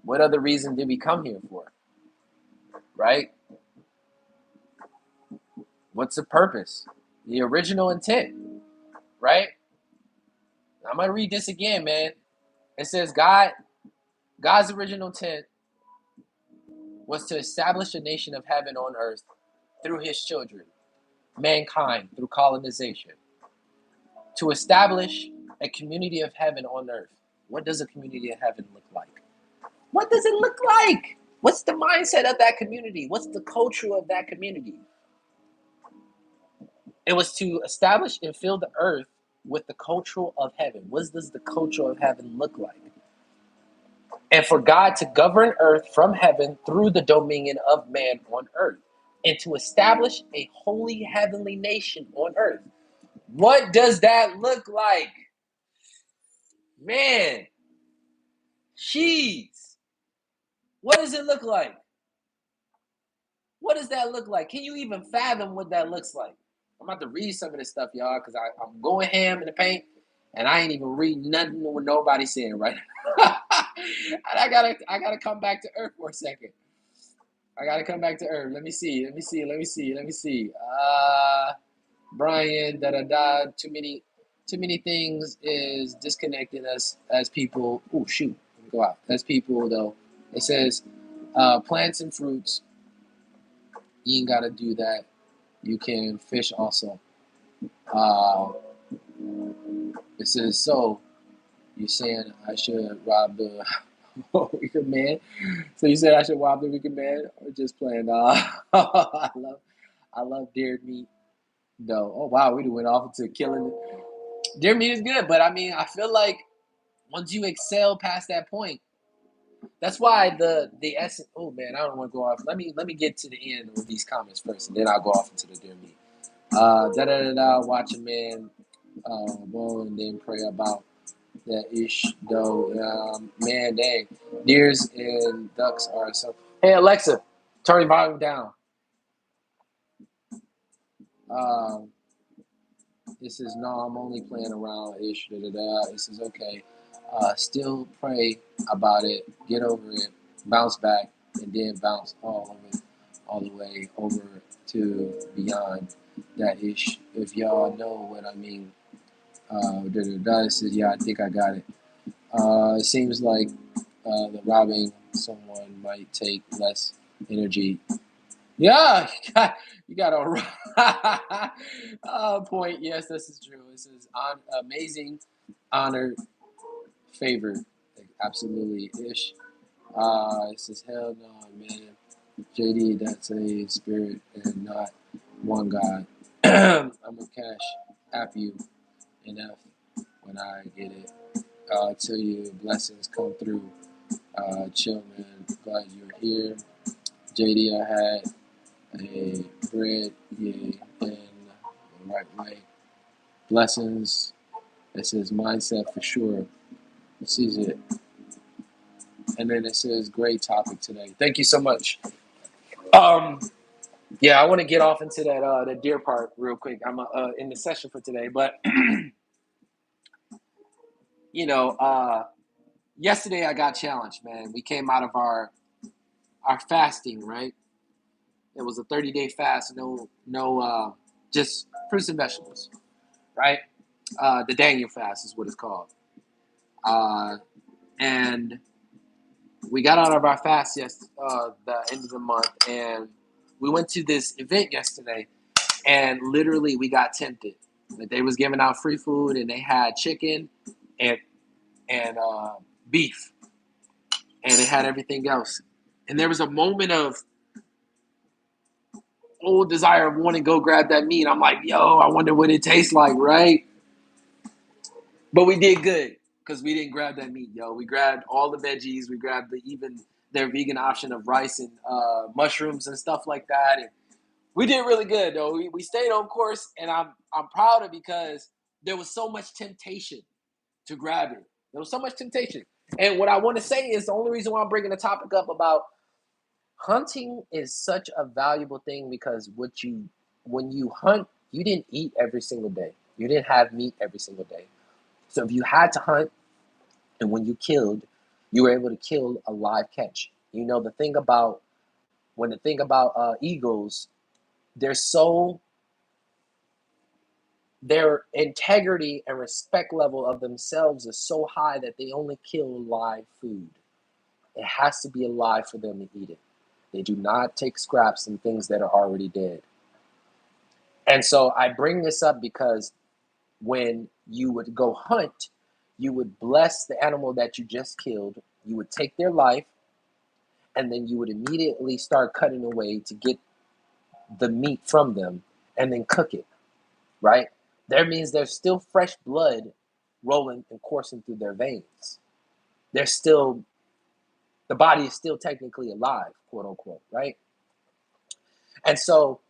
What other reason did we come here for? Right? What's the purpose? The original intent, right? I'm gonna read this again, man. It says God's original intent was to establish a nation of heaven on earth through his children, mankind, through colonization. To establish a community of heaven on earth. What does a community of heaven look like? What does it look like? What's the mindset of that community? What's the culture of that community? It was to establish and fill the earth with the culture of heaven. What does the culture of heaven look like? And for God to govern earth from heaven through the dominion of man on earth, and to establish a holy heavenly nation on earth. What does that look like? Man, jeez. What does it look like? What does that look like? Can you even fathom what that looks like? I'm about to read some of this stuff, y'all, because I'm going ham in the paint, and I ain't even reading nothing what nobody's saying right now. And I gotta come back to earth for a second. I gotta come back to earth. Let me see. Brian, da da da. Too many things is disconnecting us as people. Oh shoot, let me go out. As people though, it says plants and fruits. You ain't gotta do that. You can fish also. Uh, it says so. You're saying I should rob the wicked man. So you said I should rob the wicked man, or just playing? I love deer meat though. Oh wow, we went off into killing. Deer meat is good, but I mean, I feel like once you excel past that point, that's why the essence. Oh man, I don't want to go off. Let me get to the end of these comments first, and then I'll go off into the deer meat. Da da da da. Watch a man go and then pray about that ish though. Man, dang, deers and ducks are so. Hey Alexa, turn the volume down. Um, this is no, I'm only playing around ish. Da da da. This is okay. Still pray about it. Get over it. Bounce back, and then bounce all the way over to beyond that ish. If y'all know what I mean. Da da da. It says, yeah, I think I got it. It seems like the robbing someone might take less energy. Yeah, you got a point. Yes, this is true. This is amazing, honored, favored. Absolutely ish. It says, hell no, man. JD, that's a spirit and not one God. I'm gonna cash app you enough when I get it. Tell you blessings come through. Chill, man. Glad you're here. JD, I had a bread, yeah, in the right way. Blessings. It says mindset for sure. This is it. And then it says great topic today. Thank you so much. Um, yeah, I want to get off into that the deer part real quick. I'm in the session for today, but you know, yesterday I got challenged, man. We came out of our fasting, right? It was a 30-day fast, no, just fruits and vegetables, right? The Daniel fast is what it's called. Uh, and we got out of our fast the end of the month, and we went to this event yesterday, and literally we got tempted. Like they was giving out free food, and they had chicken and and beef, and it had everything else. And there was a moment of old desire of wanting to go grab that meat. I'm like, yo, I wonder what it tastes like, right? But we did good because we didn't grab that meat, yo. We grabbed all the veggies. We grabbed even their vegan option of rice and mushrooms and stuff like that. And we did really good, though. We stayed on course, and I'm proud of it because there was so much temptation to grab it. There was so much temptation. And what I want to say is the only reason why I'm bringing the topic up about hunting is such a valuable thing because when you hunt, you didn't eat every single day. You didn't have meat every single day. So if you had to hunt and when you killed, you were able to kill a live catch. You know, the thing about eagles, they're so their integrity and respect level of themselves is so high that they only kill live food. It has to be alive for them to eat it. They do not take scraps and things that are already dead. And so I bring this up because when you would go hunt, you would bless the animal that you just killed, you would take their life, and then you would immediately start cutting away to get the meat from them and then cook it, right? That means there's still fresh blood rolling and coursing through their veins. There's still, the body is still technically alive, quote unquote, right? And so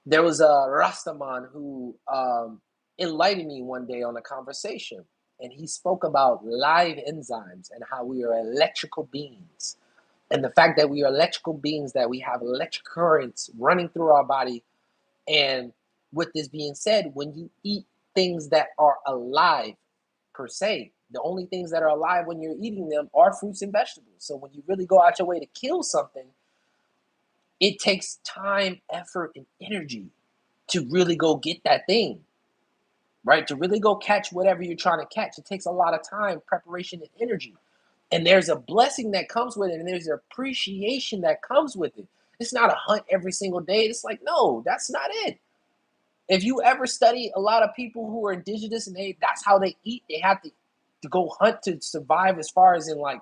there was a Rastaman who enlightened me one day on a conversation, and he spoke about live enzymes and how we are electrical beings. And the fact that we are electrical beings, that we have electric currents running through our body. And with this being said, when you eat things that are alive per se, the only things that are alive when you're eating them are fruits and vegetables. So when you really go out your way to kill something, it takes time, effort, and energy to really go get that thing, right? To really go catch whatever you're trying to catch. It takes a lot of time, preparation, and energy. And there's a blessing that comes with it, and there's an appreciation that comes with it. It's not a hunt every single day. It's like, no, that's not it. If you ever study a lot of people who are indigenous and that's how they eat, they have to go hunt to survive, as far as in like,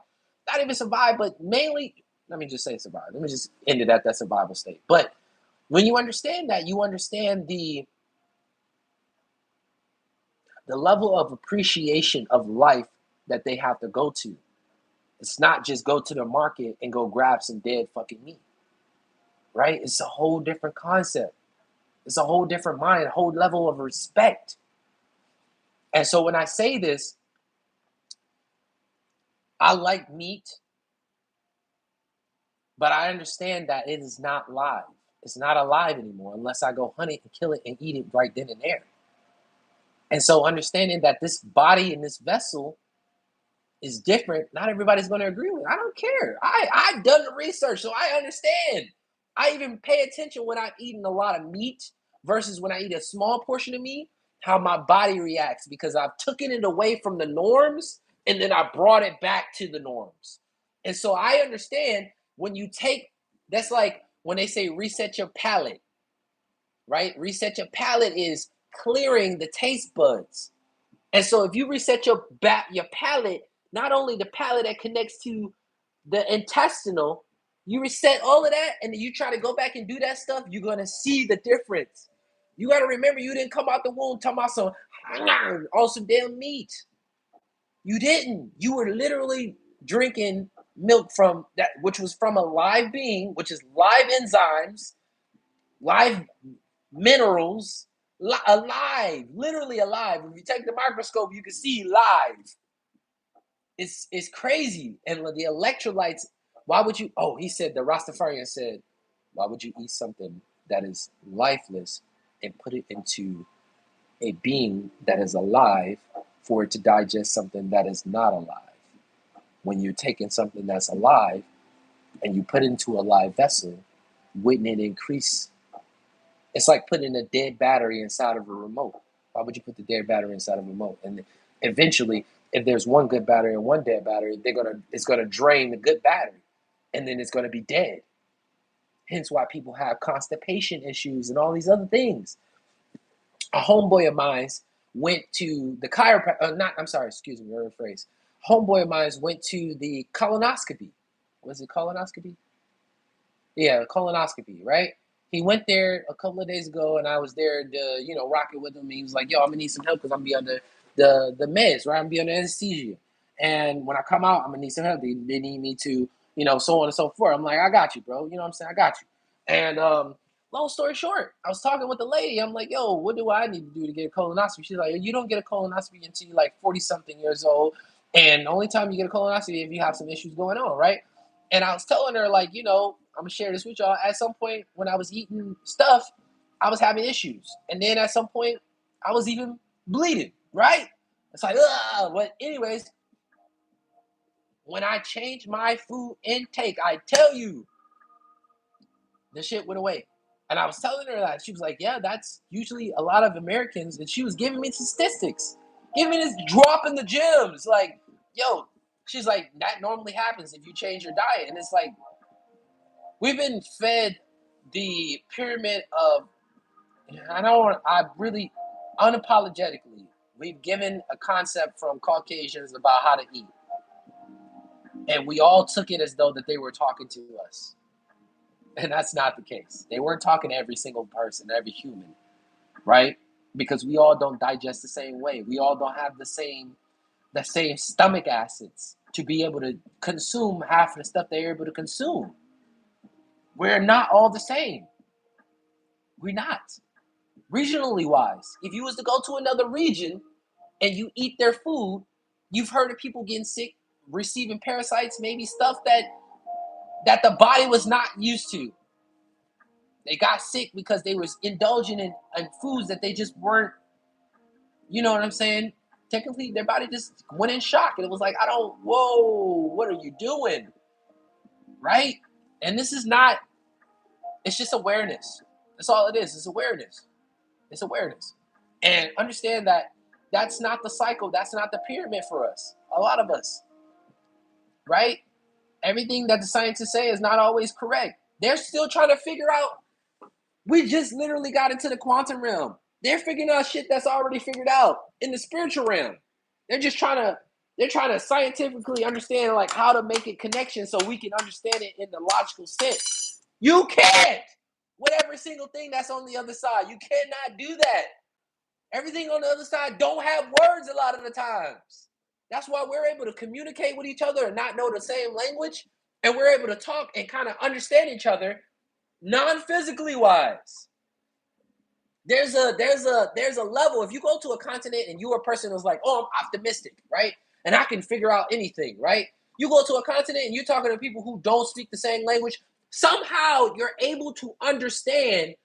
not even survive, but mainly, let me just say survive. Let me just end it at that survival state. But when you understand that, you understand the level of appreciation of life that they have to go to. It's not just go to the market and go grab some dead fucking meat, right? It's a whole different concept. It's a whole different mind, a whole level of respect. And so when I say this, I like meat, but I understand that it is not live. It's not alive anymore unless I go hunt it and kill it and eat it right then and there. And so understanding that this body and this vessel is different, not everybody's going to agree with it. I don't care. I've done the research, so I understand. I even pay attention when I'm eating a lot of meat versus when I eat a small portion of meat, how my body reacts, because I've taken it away from the norms and then I brought it back to the norms. And so I understand when you take That's like when they say reset your palate, right? Reset your palate is clearing the taste buds. And so if you reset your palate, not only the palate that connects to the intestinal, you reset all of that, and then you try to go back and do that stuff, you're gonna see the difference. You gotta remember, you didn't come out the womb talking about some awesome damn meat. You didn't. You were literally drinking milk from that, which was from a live being, which is live enzymes, live minerals, alive, literally alive. If you take the microscope, you can see live. It's crazy. And the electrolytes, why would you? Oh, he said, the Rastafarian said, why would you eat something that is lifeless and put it into a being that is alive for it to digest something that is not alive? When you're taking something that's alive and you put it into a live vessel, wouldn't it increase? It's like putting a dead battery inside of a remote. Why would you put the dead battery inside of a remote? And eventually, if there's one good battery and one dead battery, it's gonna drain the good battery, and then it's gonna be dead. Hence why people have constipation issues and all these other things. A homeboy of mine went to the chiropractor. Not, I'm sorry, excuse me, rephrase. Homeboy of mine went to the colonoscopy. Was it colonoscopy? Yeah, colonoscopy, right? He went there a couple of days ago, and I was there to, rock it with him. He was like, "Yo, I'm gonna need some help because I'm be under the meds, right? I'm be under anesthesia, and when I come out, I'm gonna need some help. They need me to, so on and so forth." I'm like, "I got you, bro. You know what I'm saying? I got you." And long story short, I was talking with the lady. I'm like, "Yo, what do I need to do to get a colonoscopy?" She's like, "You don't get a colonoscopy until you're like 40 something years old, and the only time you get a colonoscopy if you have some issues going on, right?" And I was telling her, like, I'm gonna share this with y'all. At some point, when I was eating stuff, I was having issues, and then at some point, I was even bleeding. Right? It's like, ugh. But anyways, when I changed my food intake, I tell you, the shit went away. And I was telling her that. She was like, "Yeah, that's usually a lot of Americans." And she was giving me statistics, giving me this drop in the gyms. Like, yo, she's like, that normally happens if you change your diet. And it's like, we've been fed the pyramid of, I really, unapologetically, we've given a concept from Caucasians about how to eat. And we all took it as though that they were talking to us. And that's not the case. They weren't talking to every single person, every human, right? Because we all don't digest the same way. We all don't have the same stomach acids to be able to consume half of the stuff they're able to consume. We're not all the same. We're not. Regionally wise, if you was to go to another region and you eat their food, you've heard of people getting sick, receiving parasites, maybe stuff that the body was not used to. They got sick because they was indulging in foods that they just weren't, you know what I'm saying? Technically, their body just went in shock. And it was like, whoa, what are you doing? Right? And this is not, it's just awareness. That's all it is. It's awareness. It's awareness. And understand that that's not the cycle. That's not the pyramid for us. A lot of us, right? Everything that the scientists say is not always correct. They're still trying to figure out. We just literally got into the quantum realm. They're figuring out shit that's already figured out in the spiritual realm. They're trying to scientifically understand like how to make it connection so we can understand it in the logical sense. You can't with every single thing that's on the other side. You cannot do that. Everything on the other side don't have words a lot of the times. That's why we're able to communicate with each other and not know the same language, and we're able to talk and kind of understand each other non-physically wise. There's a level. If you go to a continent and you're a person who's like, "Oh, I'm optimistic, right? And I can figure out anything," right? You go to a continent and you're talking to people who don't speak the same language. Somehow you're able to understand,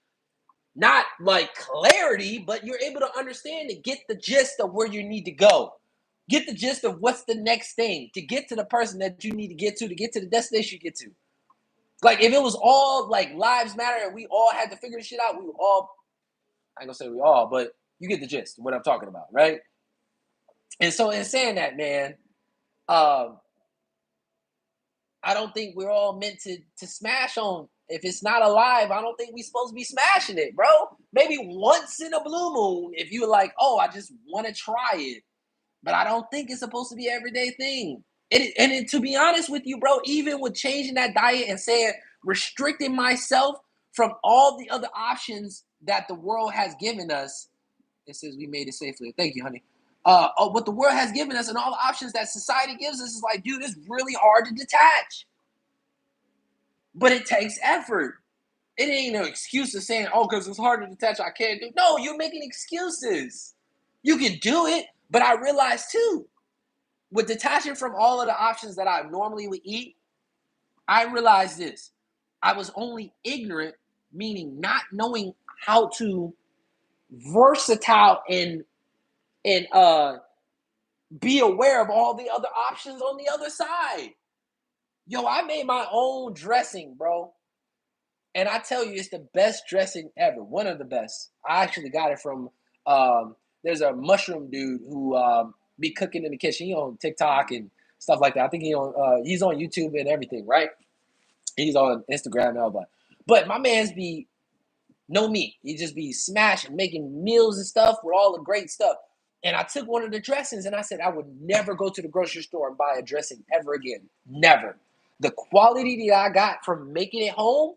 not like clarity, but you're able to understand and get the gist of where you need to go. Get the gist of what's the next thing to get to the person that you need to get to the destination you get to. Like if it was all like lives matter and we all had to figure this shit out, we would all, I ain't gonna say we all, but you get the gist of what I'm talking about, right? And so in saying that, man, um, I don't think we're all meant to smash on If it's not alive, I don't think we supposed to be smashing it, bro. Maybe once in a blue moon, if you were like, oh, I just want to try it. But I don't think it's supposed to be an everyday thing. To be honest with you, bro, even with changing that diet and saying restricting myself from all the other options that the world has given us, it says we made it safely. Thank you, honey. What the world has given us and all the options that society gives us is like, dude, it's really hard to detach. But it takes effort. It ain't no excuse of saying, oh, because it's hard to detach, I can't do. No, you're making excuses. You can do it, but I realize too, with detaching from all of the options that I normally would eat, I realized this. I was only ignorant, meaning not knowing how to versatile and be aware of all the other options on the other side. Yo, I made my own dressing, bro. And I tell you, it's the best dressing ever. One of the best. I actually got it from there's a mushroom dude who be cooking in the kitchen. He on TikTok and stuff like that. I think he's on YouTube and everything, right? He's on Instagram and all that. But my man's be no meat. He just be smashing, making meals and stuff with all the great stuff. And I took one of the dressings and I said I would never go to the grocery store and buy a dressing ever again. Never. The quality that I got from making it home,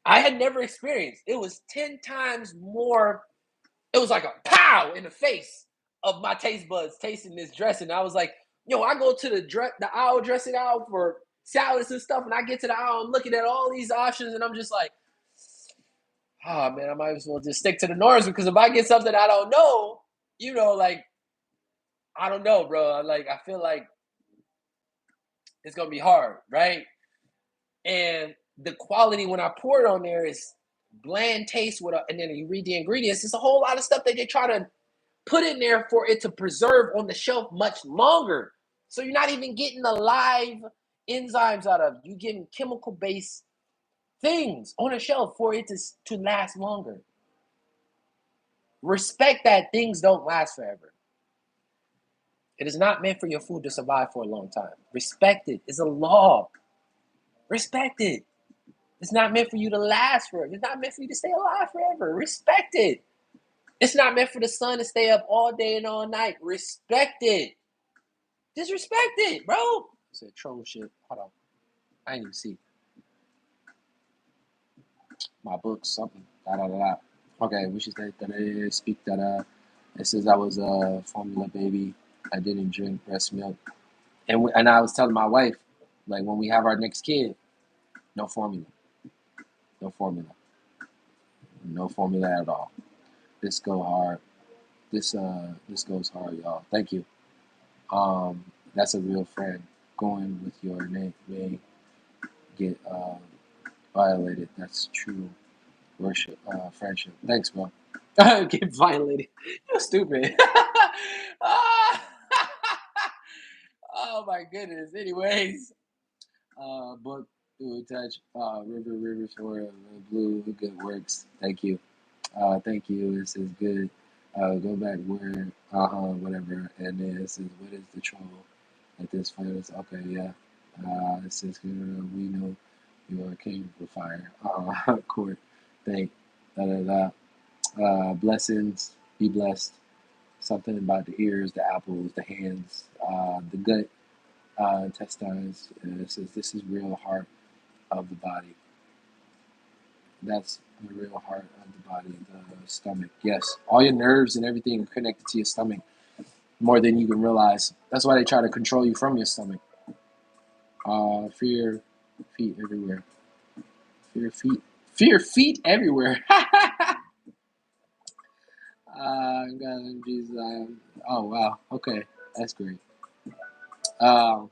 I had never experienced. It was 10 times more. It was like a pow in the face of my taste buds tasting this dressing. I was like, yo, I go to the aisle dressing aisle for salads and stuff, and I get to the aisle and looking at all these options, and I'm just like, oh man, I might as well just stick to the norms because if I get something I don't know, like I don't know, bro. Like I feel like it's gonna be hard, right? And the quality when I pour it on there is bland taste and then you read the ingredients. It's a whole lot of stuff that they try to put in there for it to preserve on the shelf much longer. So you're not even getting the live enzymes out of it. You're getting chemical based things on a shelf for it to last longer. Respect that things don't last forever. It is not meant for your food to survive for a long time. Respect it. It's a law. Respect it. It's not meant for you to last forever. It's not meant for you to stay alive forever. Respect it. It's not meant for the sun to stay up all day and all night. Respect it. Just respect it, bro. I said troll shit. Hold on. I didn't even see my books, something. Da da da da. Okay, we should say that speak that it says I was a formula baby. I didn't drink breast milk. And I was telling my wife, like when we have our next kid, no formula. No formula. No formula at all. This go hard. This goes hard, y'all. Thank you. That's a real friend. Going with your name may get violated. That's true worship, friendship. Thanks, bro. Get violated. You're stupid. Ah, oh my goodness. Anyways, book blue touch. River for blue. Good works. Thank you. Thank you. This is good. Go back where, whatever. And then it says, what is the troll at this point? Okay, yeah. It says, we know you are king for fire. Court. Thank. Da da da. Blessings. Be blessed. Something about the ears, the apples, the hands, the gut, intestines. It says, this is real heart of the body. That's the real heart of the body, the stomach. Yes, all your nerves and everything are connected to your stomach more than you can realize. That's why they try to control you from your stomach. Fear, feet everywhere. Fear feet everywhere. God, Jesus, oh wow, okay, that's great. Um,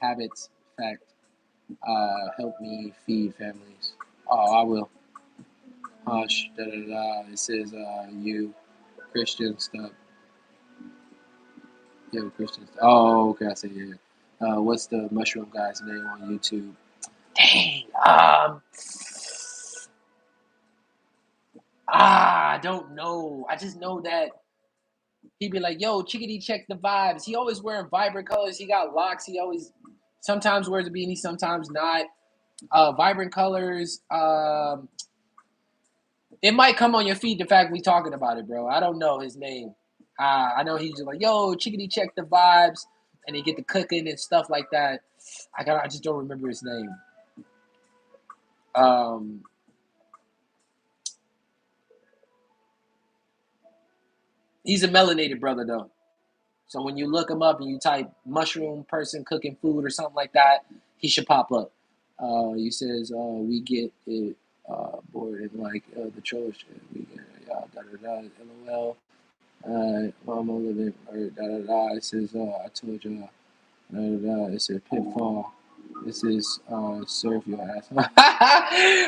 Habits, fact, help me feed families. Oh, I will. Hush, da da da. It says, you Christian stuff. Yeah, Christians. Oh, okay. I see. Yeah. What's the mushroom guy's name on YouTube? Dang. I don't know. I just know that he'd be like, "Yo, chickadee, check the vibes." He always wearing vibrant colors. He got locks. He always sometimes wears a beanie, sometimes not. Vibrant colors. It might come on your feed the fact we talking about it, bro. I don't know his name. I know he's just like, yo, chickadee check the vibes, and he get the cooking and stuff like that. I just don't remember his name. Um, he's a melanated brother though. So when you look him up and you type mushroom person cooking food or something like that, he should pop up. He says, we get it bored and like the troll shit. We get it, da da da, lol. Mama living, or da da da. It says, I told you, da da da. It says pitfall. This is surf your ass.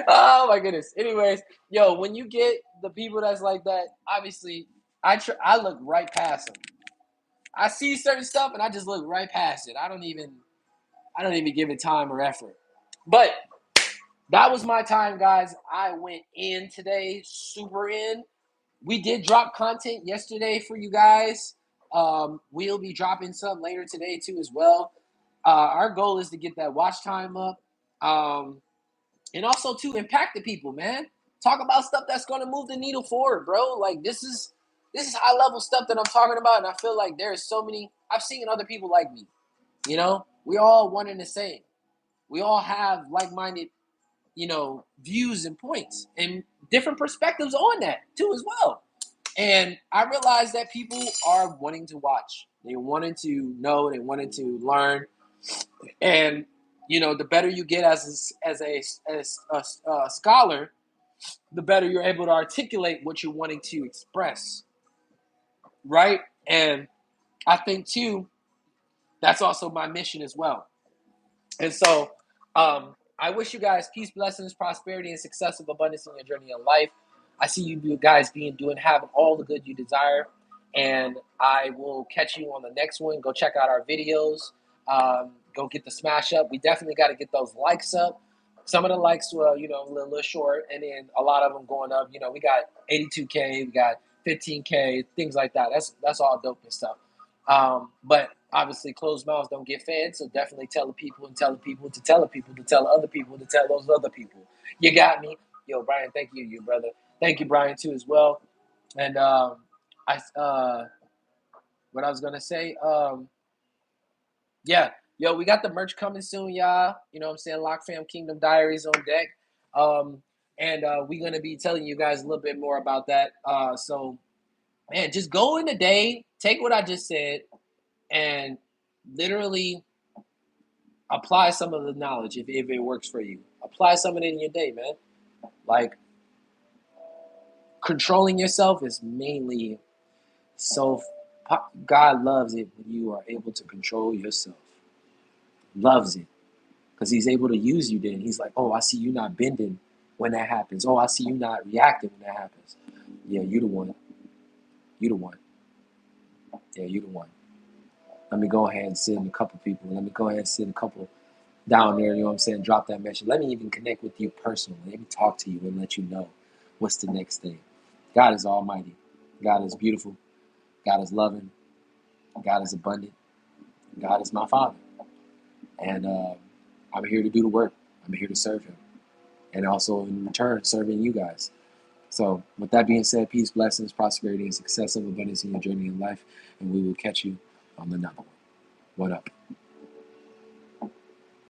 Oh my goodness. Anyways, yo, when you get the people that's like that, obviously, I look right past them. I see certain stuff and I just look right past it. I don't even give it time or effort. But that was my time, guys. I went in today, super in. We did drop content yesterday for you guys. We'll be dropping some later today too as well. Our goal is to get that watch time up, and also to impact the people, man. Talk about stuff that's going to move the needle forward, bro. Like this is high level stuff that I'm talking about, and I feel like there's so many. I've seen other people like me. You know, we all one and the same. We all have like minded, views and points and different perspectives on that too as well. And I realized that people are wanting to watch. They wanted to know. They wanted to learn. And the better you get as a scholar, the better you're able to articulate what you're wanting to express, right? And I think too, that's also my mission as well. And so, I wish you guys peace, blessings, prosperity, and success of abundance in your journey in life. I see you guys having all the good you desire. And I will catch you on the next one. Go check out our videos. Go get the smash up. We definitely got to get those likes up. Some of the likes were, a little short, and then a lot of them going up. We got 82K, we got 15K, things like that. That's all dope and stuff. But obviously, closed mouths don't get fed. So definitely tell the people and tell the people to tell the people to tell other people to tell those other people. You got me, yo, Brian. Thank you, you brother. Thank you, Brian, too, as well. And I, what I was gonna say, yeah, yo, we got the merch coming soon, y'all. You know what I'm saying? Lock Fam Kingdom Diaries on deck. Um, and we're gonna be telling you guys a little bit more about that. So, man, just go in the day, take what I just said, and literally apply some of the knowledge if it works for you. Apply some of it in your day, man. Like controlling yourself is mainly self. God loves it when you are able to control yourself. Loves it because He's able to use you. Then He's like, oh, I see you not bending when that happens. Oh, I see you not reacting when that happens. Yeah, you the one. You the one. Yeah, you the one. Let me go ahead and send a couple people. Let me go ahead and send a couple down there, you know what I'm saying? Drop that message. Let me even connect with you personally. Let me talk to you and let you know what's the next thing. God is almighty. God is beautiful. God is loving. God is abundant. God is my Father. And I'm here to do the work. I'm here to serve Him. And also in return, serving you guys. So with that being said, peace, blessings, prosperity, and success of abundance in your journey in life. And we will catch you on the next one. What up?